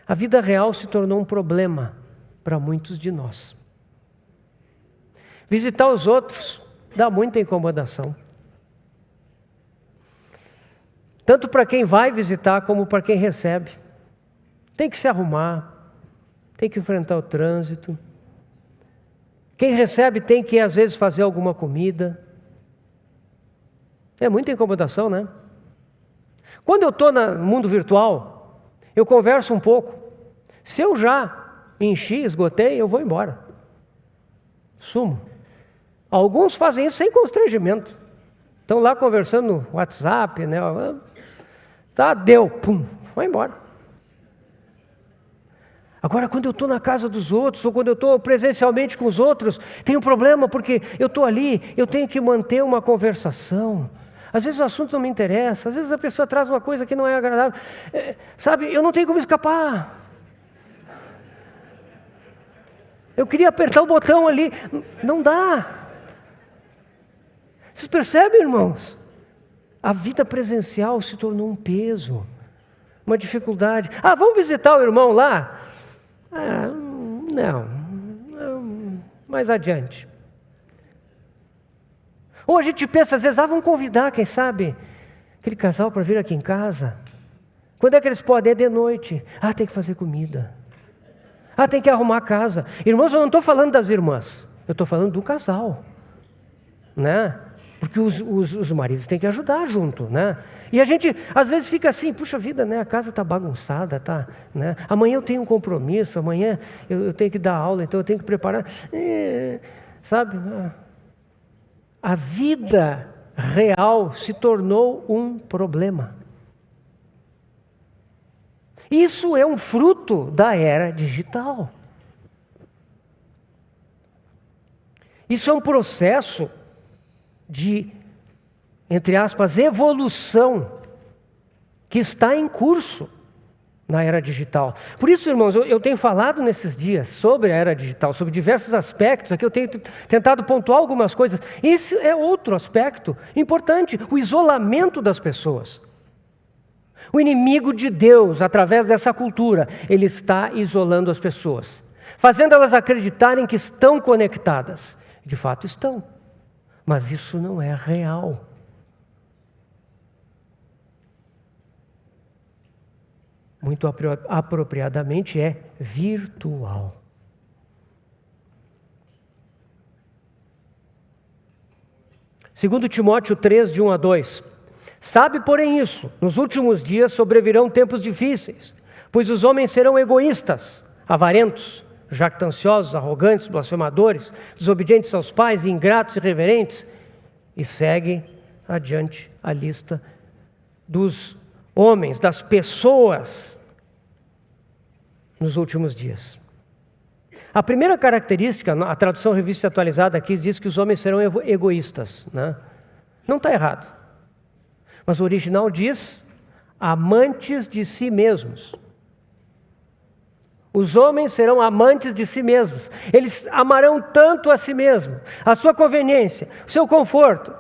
A vida real se tornou um problema para muitos de nós. Visitar os outros dá muita incomodação. Tanto para quem vai visitar como para quem recebe. Tem que se arrumar, tem que enfrentar o trânsito. Quem recebe tem que, às vezes, fazer alguma comida. É muita incomodação, né? Quando eu estou no mundo virtual, eu converso um pouco. Se eu já enchi, esgotei, eu vou embora. Sumo. Alguns fazem isso sem constrangimento. Estão lá conversando no WhatsApp, Tá, deu, pum, vai embora. Agora, quando eu estou na casa dos outros, ou quando eu estou presencialmente com os outros, tem um problema, porque eu estou ali, eu tenho que manter uma conversação. Às vezes o assunto não me interessa, às vezes a pessoa traz uma coisa que não é agradável. Eu não tenho como escapar. Eu queria apertar o botão ali, não dá. Vocês percebem, irmãos? A vida presencial se tornou um peso, uma dificuldade. Vamos visitar o irmão lá? Não, mais adiante. Ou a gente pensa às vezes, vamos convidar, quem sabe, aquele casal para vir aqui em casa. Quando é que eles podem? É de noite. Tem que fazer comida. Tem que arrumar a casa. Irmãos, eu não estou falando das irmãs. Eu estou falando do casal. Né? Porque os maridos têm que ajudar junto, né? E a gente, às vezes, fica assim, puxa vida, né? A casa está bagunçada, tá? Né? Amanhã eu tenho um compromisso, amanhã eu tenho que dar aula, então eu tenho que preparar. Sabe? A vida real se tornou um problema. Isso é um fruto da era digital. Isso é um processo de, entre aspas, evolução que está em curso na era digital. Por isso, irmãos, eu tenho falado nesses dias sobre a era digital, sobre diversos aspectos. Aqui eu tenho tentado pontuar algumas coisas. Esse é outro aspecto importante, o isolamento das pessoas. O inimigo de Deus, através dessa cultura, ele está isolando as pessoas, fazendo elas acreditarem que estão conectadas. De fato estão, mas isso não é real. Muito apropriadamente é virtual. Segundo Timóteo 3, de 1 a 2. Sabe, porém, isso, nos últimos dias sobrevirão tempos difíceis, pois os homens serão egoístas, avarentos, jactanciosos, arrogantes, blasfemadores, desobedientes aos pais, ingratos e irreverentes. E segue adiante a lista dos homens, das pessoas nos últimos dias. A primeira característica, a tradução Revista Atualizada aqui diz que os homens serão egoístas, né? Não está errado. Mas o original diz, amantes de si mesmos. Os homens serão amantes de si mesmos. Eles amarão tanto a si mesmo, a sua conveniência, o seu conforto,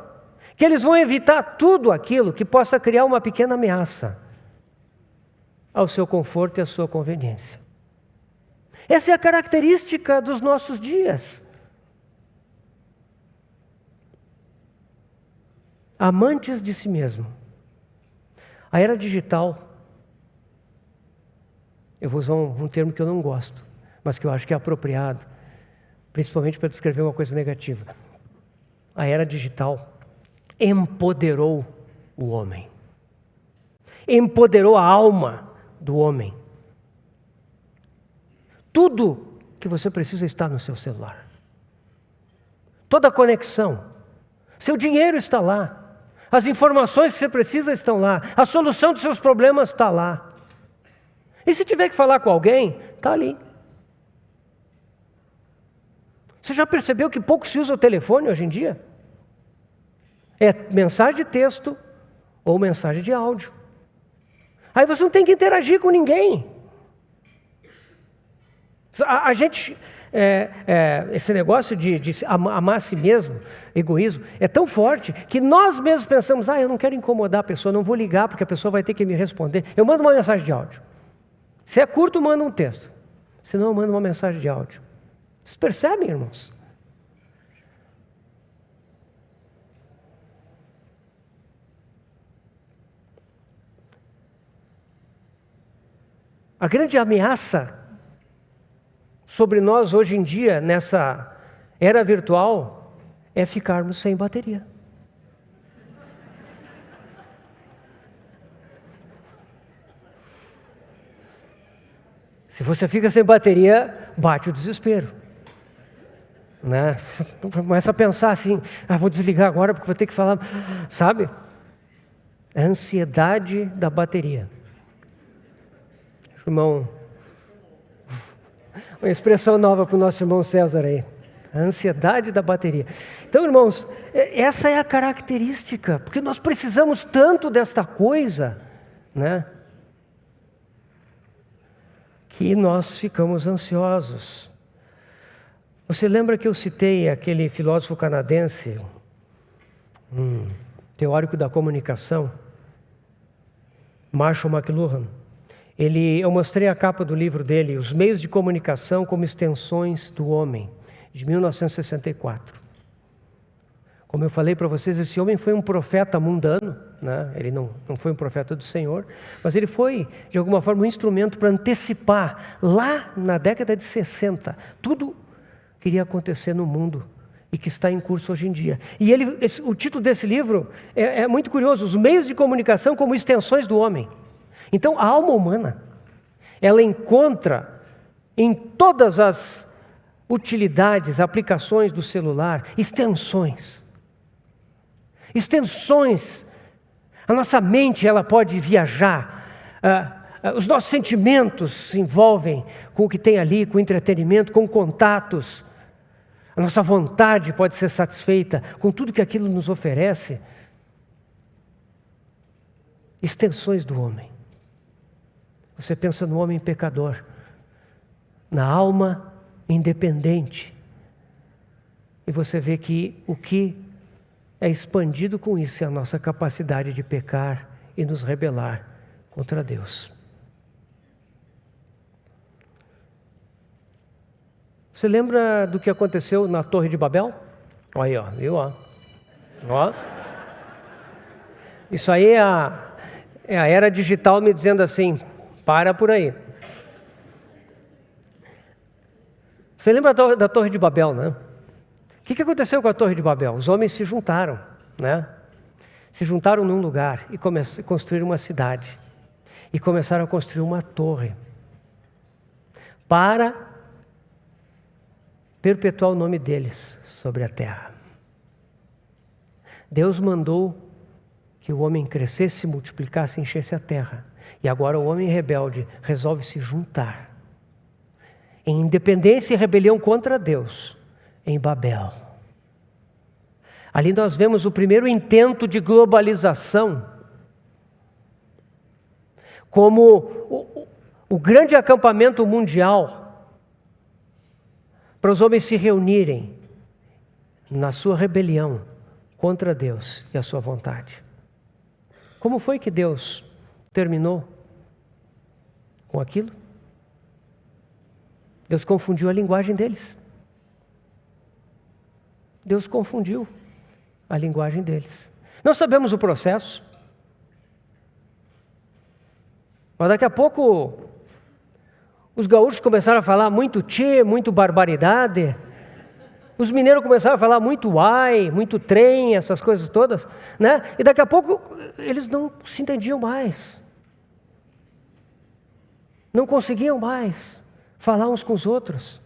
que eles vão evitar tudo aquilo que possa criar uma pequena ameaça ao seu conforto e à sua conveniência. Essa é a característica dos nossos dias. Amantes de si mesmo. A era digital, eu vou usar um termo que eu não gosto, mas que eu acho que é apropriado, principalmente para descrever uma coisa negativa. A era digital empoderou o homem. Empoderou a alma do homem. Tudo que você precisa está no seu celular. Toda a conexão. Seu dinheiro está lá. As informações que você precisa estão lá. A solução dos seus problemas está lá. E se tiver que falar com alguém, está ali. Você já percebeu que pouco se usa o telefone hoje em dia? É mensagem de texto ou mensagem de áudio. Aí você não tem que interagir com ninguém. A gente, esse negócio de amar a si mesmo, egoísmo, é tão forte que nós mesmos pensamos, eu não quero incomodar a pessoa, não vou ligar porque a pessoa vai ter que me responder. Eu mando uma mensagem de áudio. Se é curto, manda um texto. Se não, eu mando uma mensagem de áudio. Vocês percebem, irmãos? A grande ameaça sobre nós hoje em dia, nessa era virtual, é ficarmos sem bateria. Se você fica sem bateria, bate o desespero. Né? Começa a pensar assim, vou desligar agora porque vou ter que falar, sabe? É a ansiedade da bateria. Irmão, uma expressão nova para o nosso irmão César aí. A ansiedade da bateria. Então, irmãos, essa é a característica, porque nós precisamos tanto desta coisa, né? Que nós ficamos ansiosos. Você lembra que eu citei aquele filósofo canadense, teórico da comunicação, Marshall McLuhan? Eu mostrei a capa do livro dele, Os Meios de Comunicação como Extensões do Homem, de 1964. Como eu falei para vocês, esse homem foi um profeta mundano, né? Ele não foi um profeta do Senhor, mas ele foi, de alguma forma, um instrumento para antecipar, lá na década de 60, tudo que iria acontecer no mundo e que está em curso hoje em dia. E o título desse livro é muito curioso: Os Meios de Comunicação como Extensões do Homem. Então, a alma humana, ela encontra em todas as utilidades, aplicações do celular, extensões. A nossa mente, ela pode viajar. Os nossos sentimentos se envolvem com o que tem ali, com o entretenimento, com contatos. A nossa vontade pode ser satisfeita com tudo que aquilo nos oferece. Extensões do homem. Você pensa no homem pecador, na alma independente, e você vê que o que é expandido com isso é a nossa capacidade de pecar e nos rebelar contra Deus. Você lembra do que aconteceu na Torre de Babel? Olha aí, viu? Ó. Isso aí é a era digital me dizendo assim: para por aí. Você lembra da Torre de Babel, né? O que aconteceu com a Torre de Babel? Os homens se juntaram, né? Se juntaram num lugar e construíram uma cidade. E começaram a construir uma torre para perpetuar o nome deles sobre a terra. Deus mandou que o homem crescesse, multiplicasse e enchesse a terra. E agora o homem rebelde resolve se juntar em independência e rebelião contra Deus, em Babel. Ali nós vemos o primeiro intento de globalização, como o grande acampamento mundial, para os homens se reunirem na sua rebelião contra Deus e a sua vontade. Como foi que Deus terminou com aquilo? Deus confundiu a linguagem deles. Deus confundiu a linguagem deles. Nós sabemos o processo. Mas daqui a pouco, os gaúchos começaram a falar muito tchê, muito barbaridade. Os mineiros começaram a falar muito ai, muito trem, essas coisas todas, né? E daqui a pouco, eles não se entendiam mais. Não conseguiam mais falar uns com os outros.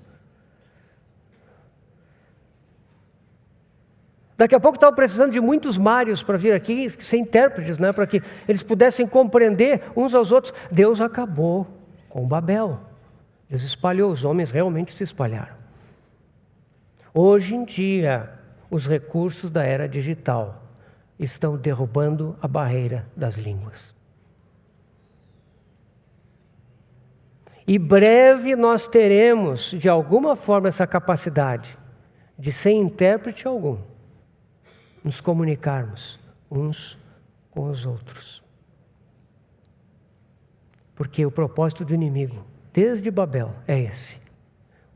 Daqui a pouco estavam precisando de muitos Mários para vir aqui, ser intérpretes, né? Para que eles pudessem compreender uns aos outros. Deus acabou com Babel. Deus espalhou, os homens realmente se espalharam. Hoje em dia, os recursos da era digital estão derrubando a barreira das línguas. E breve nós teremos, de alguma forma, essa capacidade de, sem intérprete algum, nos comunicarmos uns com os outros. Porque o propósito do inimigo, desde Babel, é esse: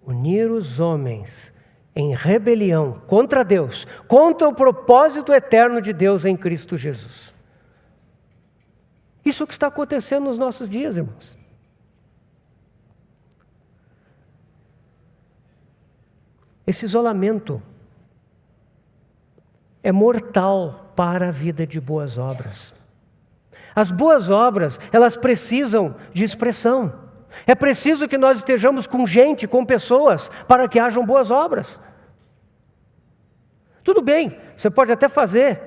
unir os homens em rebelião contra Deus, contra o propósito eterno de Deus em Cristo Jesus. Isso é o que está acontecendo nos nossos dias, irmãos. Esse isolamento é mortal para a vida de boas obras. As boas obras, elas precisam de expressão. É preciso que nós estejamos com gente, com pessoas, para que hajam boas obras. Tudo bem, você pode até fazer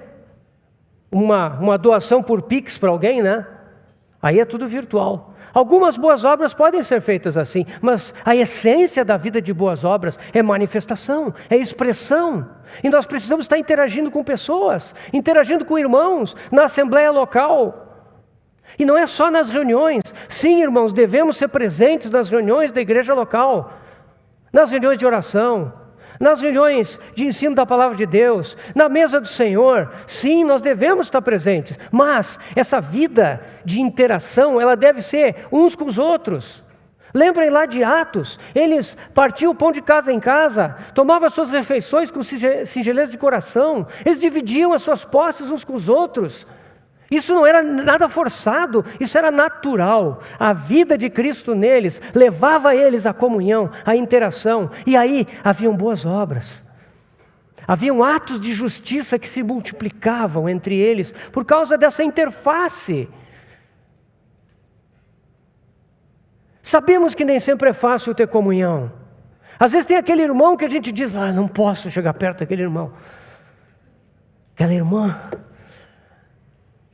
uma doação por Pix para alguém, né? Aí é tudo virtual. Algumas boas obras podem ser feitas assim, mas a essência da vida de boas obras é manifestação, é expressão. E nós precisamos estar interagindo com pessoas, interagindo com irmãos, na assembleia local. E não é só nas reuniões. Sim, irmãos, devemos ser presentes nas reuniões da igreja local, nas reuniões de oração, nas reuniões de ensino da palavra de Deus, na mesa do Senhor. Sim, nós devemos estar presentes, mas essa vida de interação, ela deve ser uns com os outros. Lembrem lá de Atos, eles partiam o pão de casa em casa, tomavam as suas refeições com singeleza de coração, eles dividiam as suas posses uns com os outros, Isso não era nada forçado, isso era natural. A vida de Cristo neles levava eles à comunhão, à interação. E aí haviam boas obras. Haviam atos de justiça que se multiplicavam entre eles por causa dessa interface. Sabemos que nem sempre é fácil ter comunhão. Às vezes tem aquele irmão que a gente diz, não posso chegar perto daquele irmão. Aquela irmã.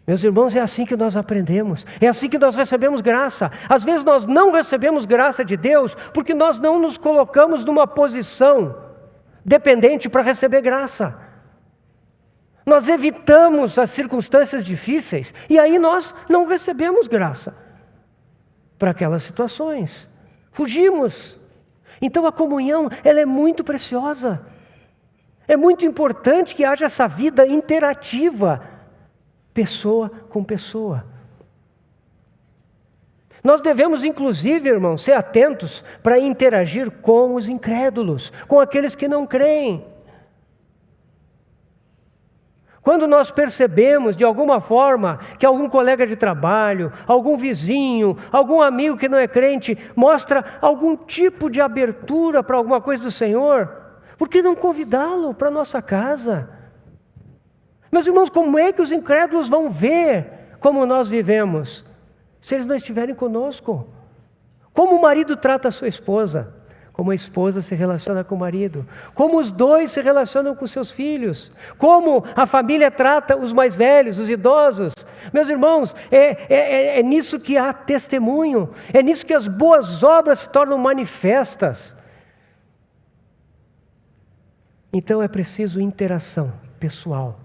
Meus irmãos, é assim que nós aprendemos, é assim que nós recebemos graça. Às vezes nós não recebemos graça de Deus porque nós não nos colocamos numa posição dependente para receber graça. Nós evitamos as circunstâncias difíceis e aí nós não recebemos graça para aquelas situações. Fugimos. Então a comunhão, ela é muito preciosa. É muito importante que haja essa vida interativa, pessoa com pessoa. Nós devemos, inclusive, irmãos, ser atentos para interagir com os incrédulos, com aqueles que não creem. Quando nós percebemos, de alguma forma, que algum colega de trabalho, algum vizinho, algum amigo que não é crente, mostra algum tipo de abertura para alguma coisa do Senhor, por que não convidá-lo para a nossa casa? Meus irmãos, como é que os incrédulos vão ver como nós vivemos, se eles não estiverem conosco? Como o marido trata a sua esposa, como a esposa se relaciona com o marido, como os dois se relacionam com seus filhos, como a família trata os mais velhos, os idosos. Meus irmãos, é nisso que há testemunho, é nisso que as boas obras se tornam manifestas. Então é preciso interação pessoal.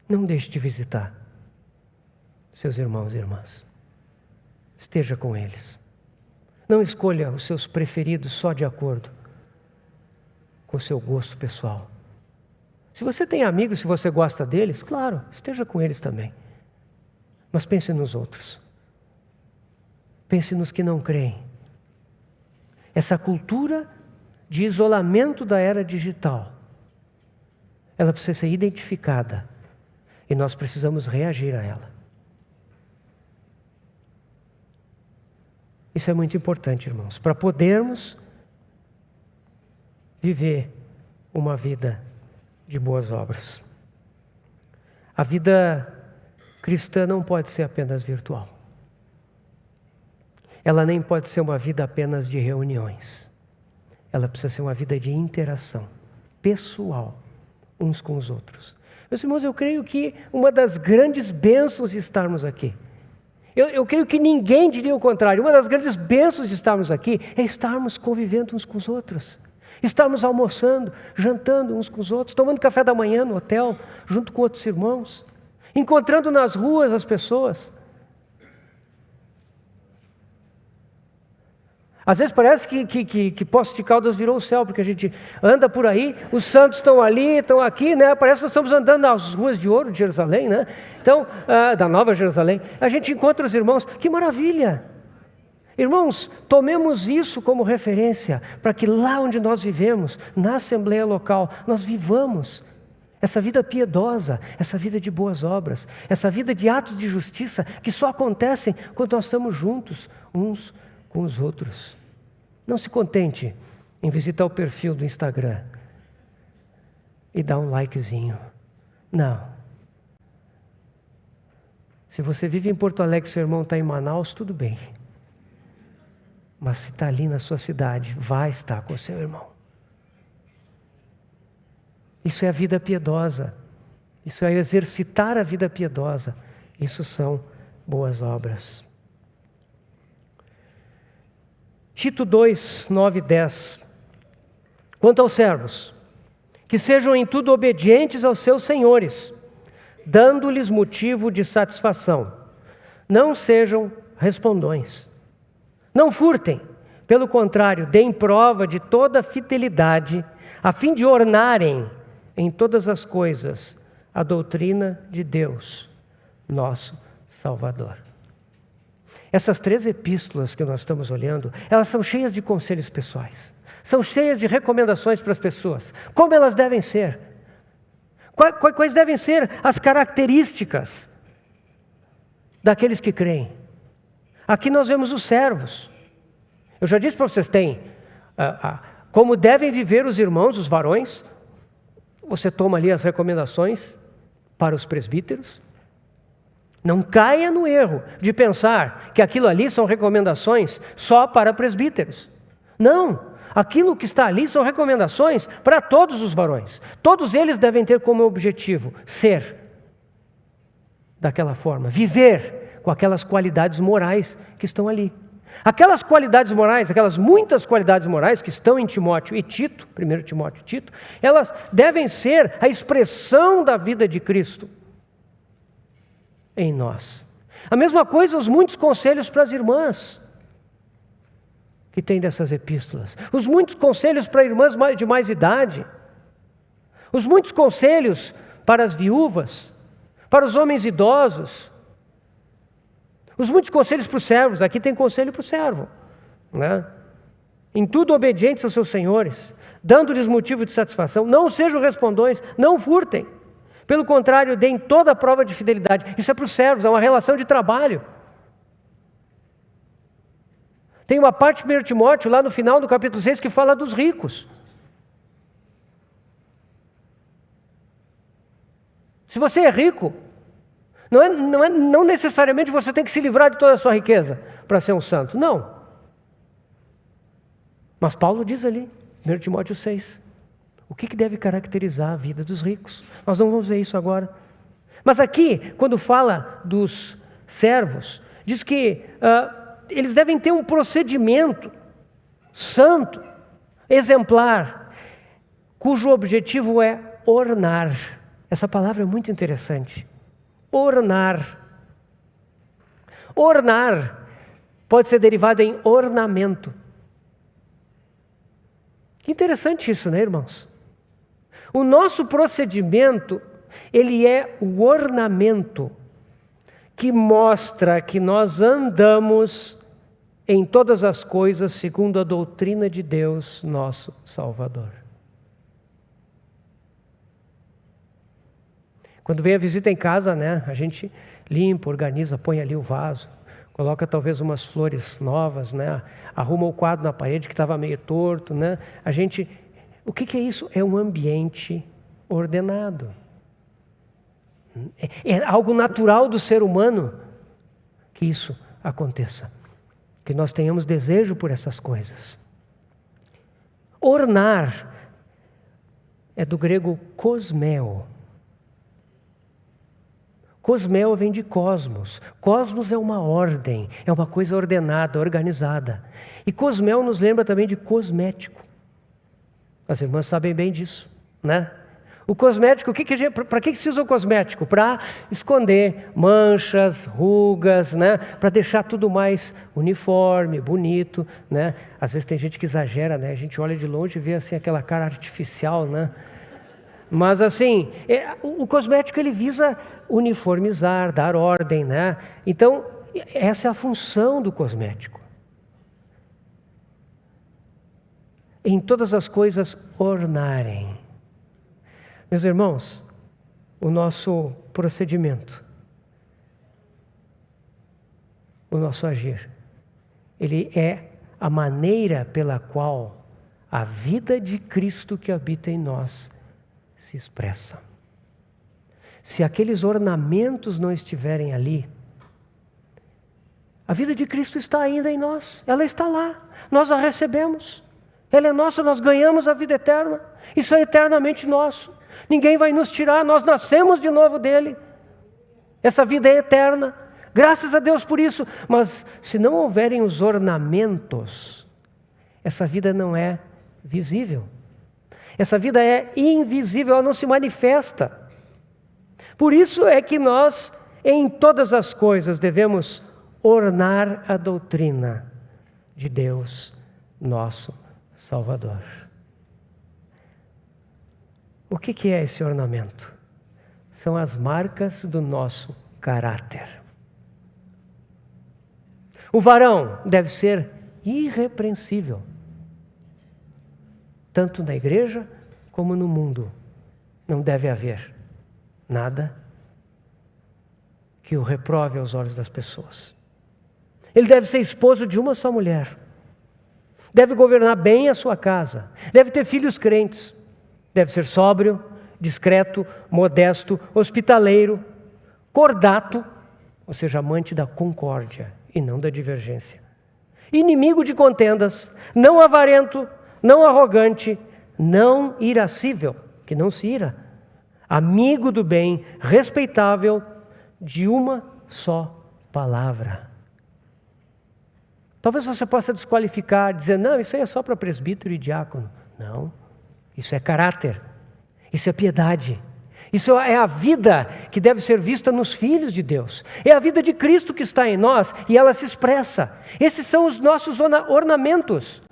Não deixe de visitar seus irmãos e irmãs. Esteja com eles. Não escolha os seus preferidos só de acordo com o seu gosto pessoal. Se você tem amigos, se você gosta deles, claro, esteja com eles também. Mas pense nos outros. Pense nos que não creem. Essa cultura de isolamento da era digital, ela precisa ser identificada e nós precisamos reagir a ela. Isso é muito importante, irmãos, para podermos viver uma vida de boas obras. A vida cristã não pode ser apenas virtual. Ela nem pode ser uma vida apenas de reuniões. Ela precisa ser uma vida de interação pessoal, uns com os outros. Meus irmãos, eu creio que uma das grandes bênçãos de estarmos aqui, eu creio que ninguém diria o contrário, uma das grandes bênçãos de estarmos aqui é estarmos convivendo uns com os outros. Estarmos almoçando, jantando uns com os outros, tomando café da manhã no hotel, junto com outros irmãos, encontrando nas ruas as pessoas. Às vezes parece que Poços de Caldas virou o céu, porque a gente anda por aí, os santos estão ali, estão aqui, né? Parece que nós estamos andando nas ruas de ouro de Jerusalém, né? Então, da Nova Jerusalém, a gente encontra os irmãos, que maravilha! Irmãos, tomemos isso como referência, para que lá onde nós vivemos, na Assembleia Local, nós vivamos essa vida piedosa, essa vida de boas obras, essa vida de atos de justiça, que só acontecem quando nós estamos juntos, uns com os outros. Não se contente em visitar o perfil do Instagram e dar um likezinho. Não. Se você vive em Porto Alegre e seu irmão está em Manaus, tudo bem. Mas se está ali na sua cidade, vai estar com o seu irmão. Isso é a vida piedosa. Isso é exercitar a vida piedosa. Isso são boas obras. Tito 2, 9 e 10. Quanto aos servos, que sejam em tudo obedientes aos seus senhores, dando-lhes motivo de satisfação. Não sejam respondões. Não furtem, pelo contrário, deem prova de toda fidelidade, a fim de ornarem em todas as coisas a doutrina de Deus, nosso Salvador. Essas 3 epístolas que nós estamos olhando, elas são cheias de conselhos pessoais. São cheias de recomendações para as pessoas. Como elas devem ser. Quais devem ser as características daqueles que creem? Aqui nós vemos os servos. Eu já disse para vocês, como devem viver os irmãos, os varões. Você toma ali as recomendações para os presbíteros. Não caia no erro de pensar que aquilo ali são recomendações só para presbíteros. Não, aquilo que está ali são recomendações para todos os varões. Todos eles devem ter como objetivo ser daquela forma, viver com aquelas qualidades morais que estão ali. Aquelas qualidades morais, aquelas muitas qualidades morais que estão em Timóteo e Tito, 1 Timóteo e Tito, elas devem ser a expressão da vida de Cristo em nós. A mesma coisa, os muitos conselhos para as irmãs que tem dessas epístolas, os muitos conselhos para irmãs de mais idade, os muitos conselhos para as viúvas, para os homens idosos, os muitos conselhos para os servos. Aqui tem conselho para o servo, né? Em tudo obedientes aos seus senhores, dando-lhes motivo de satisfação, não sejam respondões, não furtem. Pelo contrário, deem toda a prova de fidelidade. Isso é para os servos, é uma relação de trabalho. Tem uma parte de 1 Timóteo, lá no final do capítulo 6, que fala dos ricos. Se você é rico, não necessariamente você tem que se livrar de toda a sua riqueza para ser um santo. Não. Mas Paulo diz ali, 1 Timóteo 6, o que deve caracterizar a vida dos ricos. Nós não vamos ver isso agora. Mas aqui, quando fala dos servos, diz que eles devem ter um procedimento santo, exemplar, cujo objetivo é ornar. Essa palavra é muito interessante. Ornar. Ornar pode ser derivado em ornamento. Que interessante isso, né, irmãos? O nosso procedimento, ele é o ornamento que mostra que nós andamos em todas as coisas segundo a doutrina de Deus, nosso Salvador. Quando vem a visita em casa, né, a gente limpa, organiza, põe ali o vaso, coloca talvez umas flores novas, né, arruma o quadro na parede que estava meio torto, né? O que é isso? É um ambiente ordenado. É algo natural do ser humano que isso aconteça, que nós tenhamos desejo por essas coisas. Ornar é do grego cosmeo. Cosmeo vem de cosmos. Cosmos é uma ordem, é uma coisa ordenada, organizada. E cosmeo nos lembra também de cosmético. As irmãs sabem bem disso, né? O cosmético, para que se usa o cosmético? Para esconder manchas, rugas, né? Para deixar tudo mais uniforme, bonito, né? Às vezes tem gente que exagera, né? A gente olha de longe e vê assim aquela cara artificial, né? Mas assim, o cosmético ele visa uniformizar, dar ordem, né? Então, essa é a função do cosmético. Em todas as coisas ornarem. Meus irmãos, o nosso procedimento, o nosso agir, ele é a maneira pela qual a vida de Cristo que habita em nós se expressa. Se aqueles ornamentos não estiverem ali, a vida de Cristo está ainda em nós, ela está lá, nós a recebemos, ela é nossa, nós ganhamos a vida eterna, isso é eternamente nosso, ninguém vai nos tirar, nós nascemos de novo dele, essa vida é eterna, graças a Deus por isso, mas se não houverem os ornamentos, essa vida não é visível. Essa vida é invisível, ela não se manifesta. Por isso é que nós, em todas as coisas, devemos ornar a doutrina de Deus, nosso Salvador. O que é esse ornamento? São as marcas do nosso caráter. O varão deve ser irrepreensível, tanto na igreja como no mundo. Não deve haver nada que o reprove aos olhos das pessoas. Ele deve ser esposo de uma só mulher. Deve governar bem a sua casa. Deve ter filhos crentes. Deve ser sóbrio, discreto, modesto, hospitaleiro, cordato, ou seja, amante da concórdia e não da divergência. Inimigo de contendas, não avarento, não arrogante, não irascível, que não se ira. Amigo do bem, respeitável, de uma só palavra. Talvez você possa desqualificar, dizer, não, isso aí é só para presbítero e diácono. Não, isso é caráter, isso é piedade. Isso é a vida que deve ser vista nos filhos de Deus. É a vida de Cristo que está em nós e ela se expressa. Esses são os nossos ornamentos.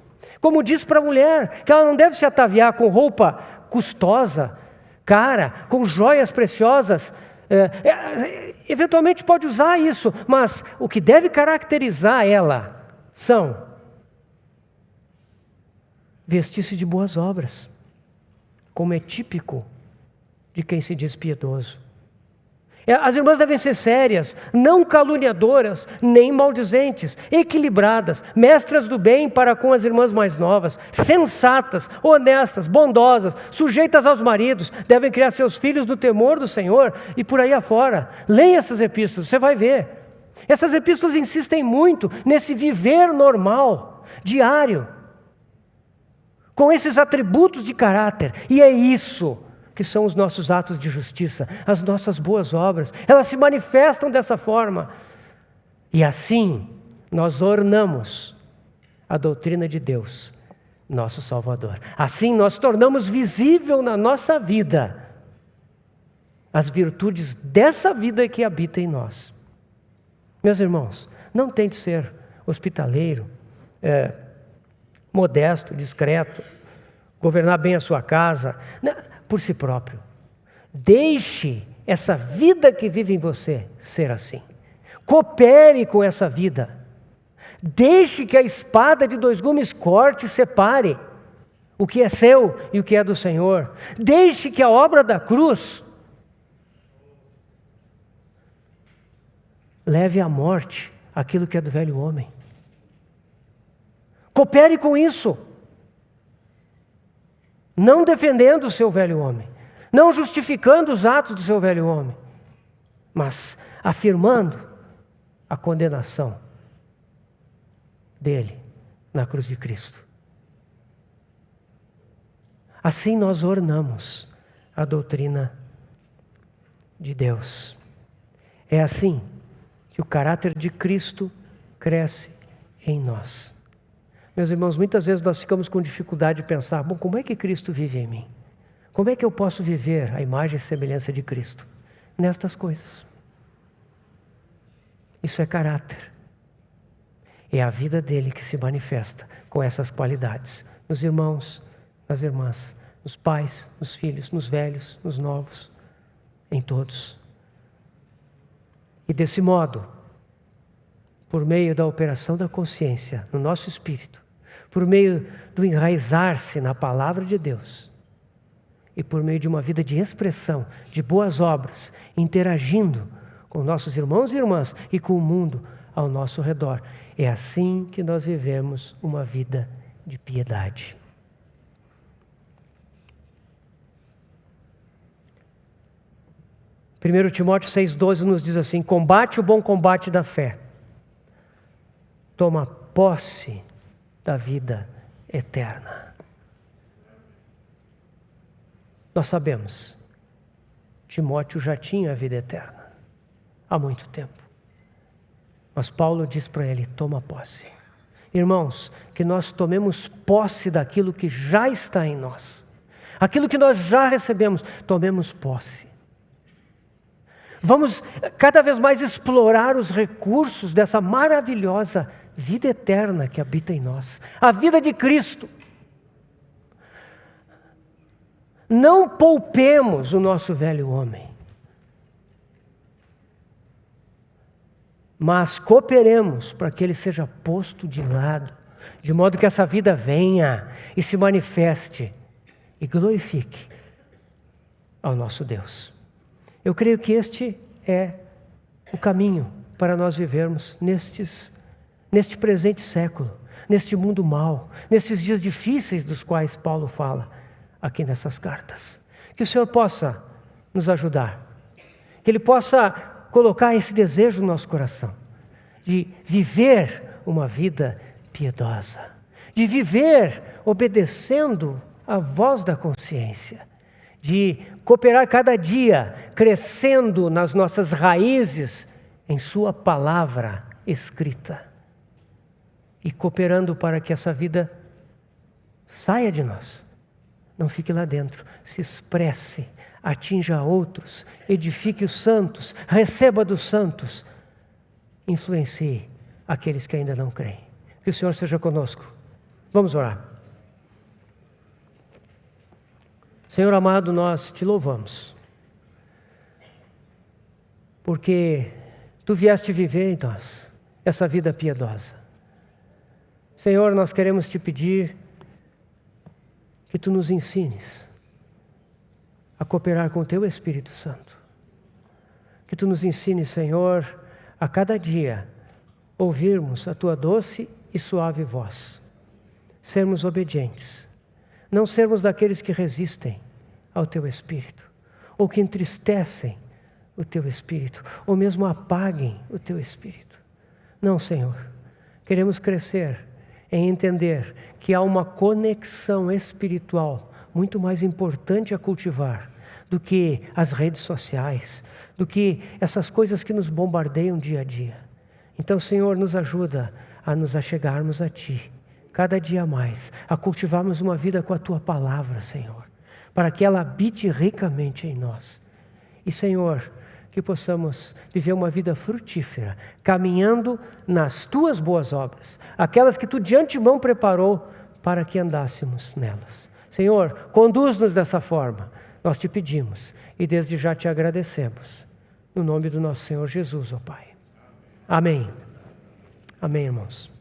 Como diz para a mulher, que ela não deve se ataviar com roupa custosa, cara, com joias preciosas. Eventualmente pode usar isso, mas o que deve caracterizar ela são vestir-se de boas obras, como é típico de quem se diz piedoso. As irmãs devem ser sérias, não caluniadoras, nem maldizentes, equilibradas, mestras do bem para com as irmãs mais novas, sensatas, honestas, bondosas, sujeitas aos maridos, devem criar seus filhos no temor do Senhor e por aí afora. Leia essas epístolas, você vai ver. Essas epístolas insistem muito nesse viver normal, diário, com esses atributos de caráter, e é isso que são os nossos atos de justiça, as nossas boas obras. Elas se manifestam dessa forma. E assim, nós ornamos a doutrina de Deus, nosso Salvador. Assim, nós tornamos visível na nossa vida as virtudes dessa vida que habita em nós. Meus irmãos, não tente ser hospitaleiro, modesto, discreto, governar bem a sua casa, por si próprio. Deixe essa vida que vive em você ser assim. Coopere com essa vida. Deixe que a espada de dois gumes corte e separe o que é seu e o que é do Senhor. Deixe que a obra da cruz leve à morte aquilo que é do velho homem. Coopere com isso. Não defendendo o seu velho homem, não justificando os atos do seu velho homem, mas afirmando a condenação dele na cruz de Cristo. Assim nós ornamos a doutrina de Deus. É assim que o caráter de Cristo cresce em nós. Meus irmãos, muitas vezes nós ficamos com dificuldade de pensar, bom, como é que Cristo vive em mim? Como é que eu posso viver a imagem e semelhança de Cristo? Nestas coisas. Isso é caráter. É a vida dele que se manifesta com essas qualidades. Nos irmãos, nas irmãs, nos pais, nos filhos, nos velhos, nos novos, em todos. E desse modo, por meio da operação da consciência no nosso espírito, por meio do enraizar-se na palavra de Deus e por meio de uma vida de expressão, de boas obras, interagindo com nossos irmãos e irmãs e com o mundo ao nosso redor. É assim que nós vivemos uma vida de piedade. Primeiro Timóteo 6,12 nos diz assim: combate o bom combate da fé. Toma posse da vida eterna. Nós sabemos, Timóteo já tinha a vida eterna há muito tempo. Mas Paulo diz para ele, toma posse. Irmãos, que nós tomemos posse daquilo que já está em nós. Aquilo que nós já recebemos, tomemos posse. Vamos cada vez mais explorar os recursos dessa maravilhosa vida eterna que habita em nós. A vida de Cristo. Não poupemos o nosso velho homem, mas cooperemos para que ele seja posto de lado, de modo que essa vida venha e se manifeste e glorifique ao nosso Deus. Eu creio que este é o caminho para nós vivermos neste presente século, neste mundo mau, nesses dias difíceis dos quais Paulo fala aqui nessas cartas. Que o Senhor possa nos ajudar, que Ele possa colocar esse desejo no nosso coração, de viver uma vida piedosa, de viver obedecendo a voz da consciência, de cooperar cada dia, crescendo nas nossas raízes em Sua palavra escrita e cooperando para que essa vida saia de nós, não fique lá dentro, se expresse, atinja outros, edifique os santos, receba dos santos, influencie aqueles que ainda não creem. Que o Senhor seja conosco. Vamos orar. Senhor amado, nós te louvamos, porque Tu vieste viver em nós essa vida piedosa. Senhor, nós queremos te pedir que Tu nos ensines a cooperar com o Teu Espírito Santo. Que Tu nos ensines, Senhor, a cada dia ouvirmos a Tua doce e suave voz, sermos obedientes, não sermos daqueles que resistem ao Teu Espírito, ou que entristecem o Teu Espírito, ou mesmo apaguem o Teu Espírito. Não, Senhor, queremos crescer em entender que há uma conexão espiritual muito mais importante a cultivar do que as redes sociais, do que essas coisas que nos bombardeiam dia a dia. Então, Senhor, nos ajuda a nos achegarmos a Ti, cada dia mais, a cultivarmos uma vida com a Tua palavra, Senhor, para que ela habite ricamente em nós. E, Senhor, que possamos viver uma vida frutífera, caminhando nas Tuas boas obras, aquelas que Tu de antemão preparou para que andássemos nelas. Senhor, conduz-nos dessa forma, nós te pedimos e desde já te agradecemos. No nome do nosso Senhor Jesus, ó Pai. Amém. Amém, irmãos.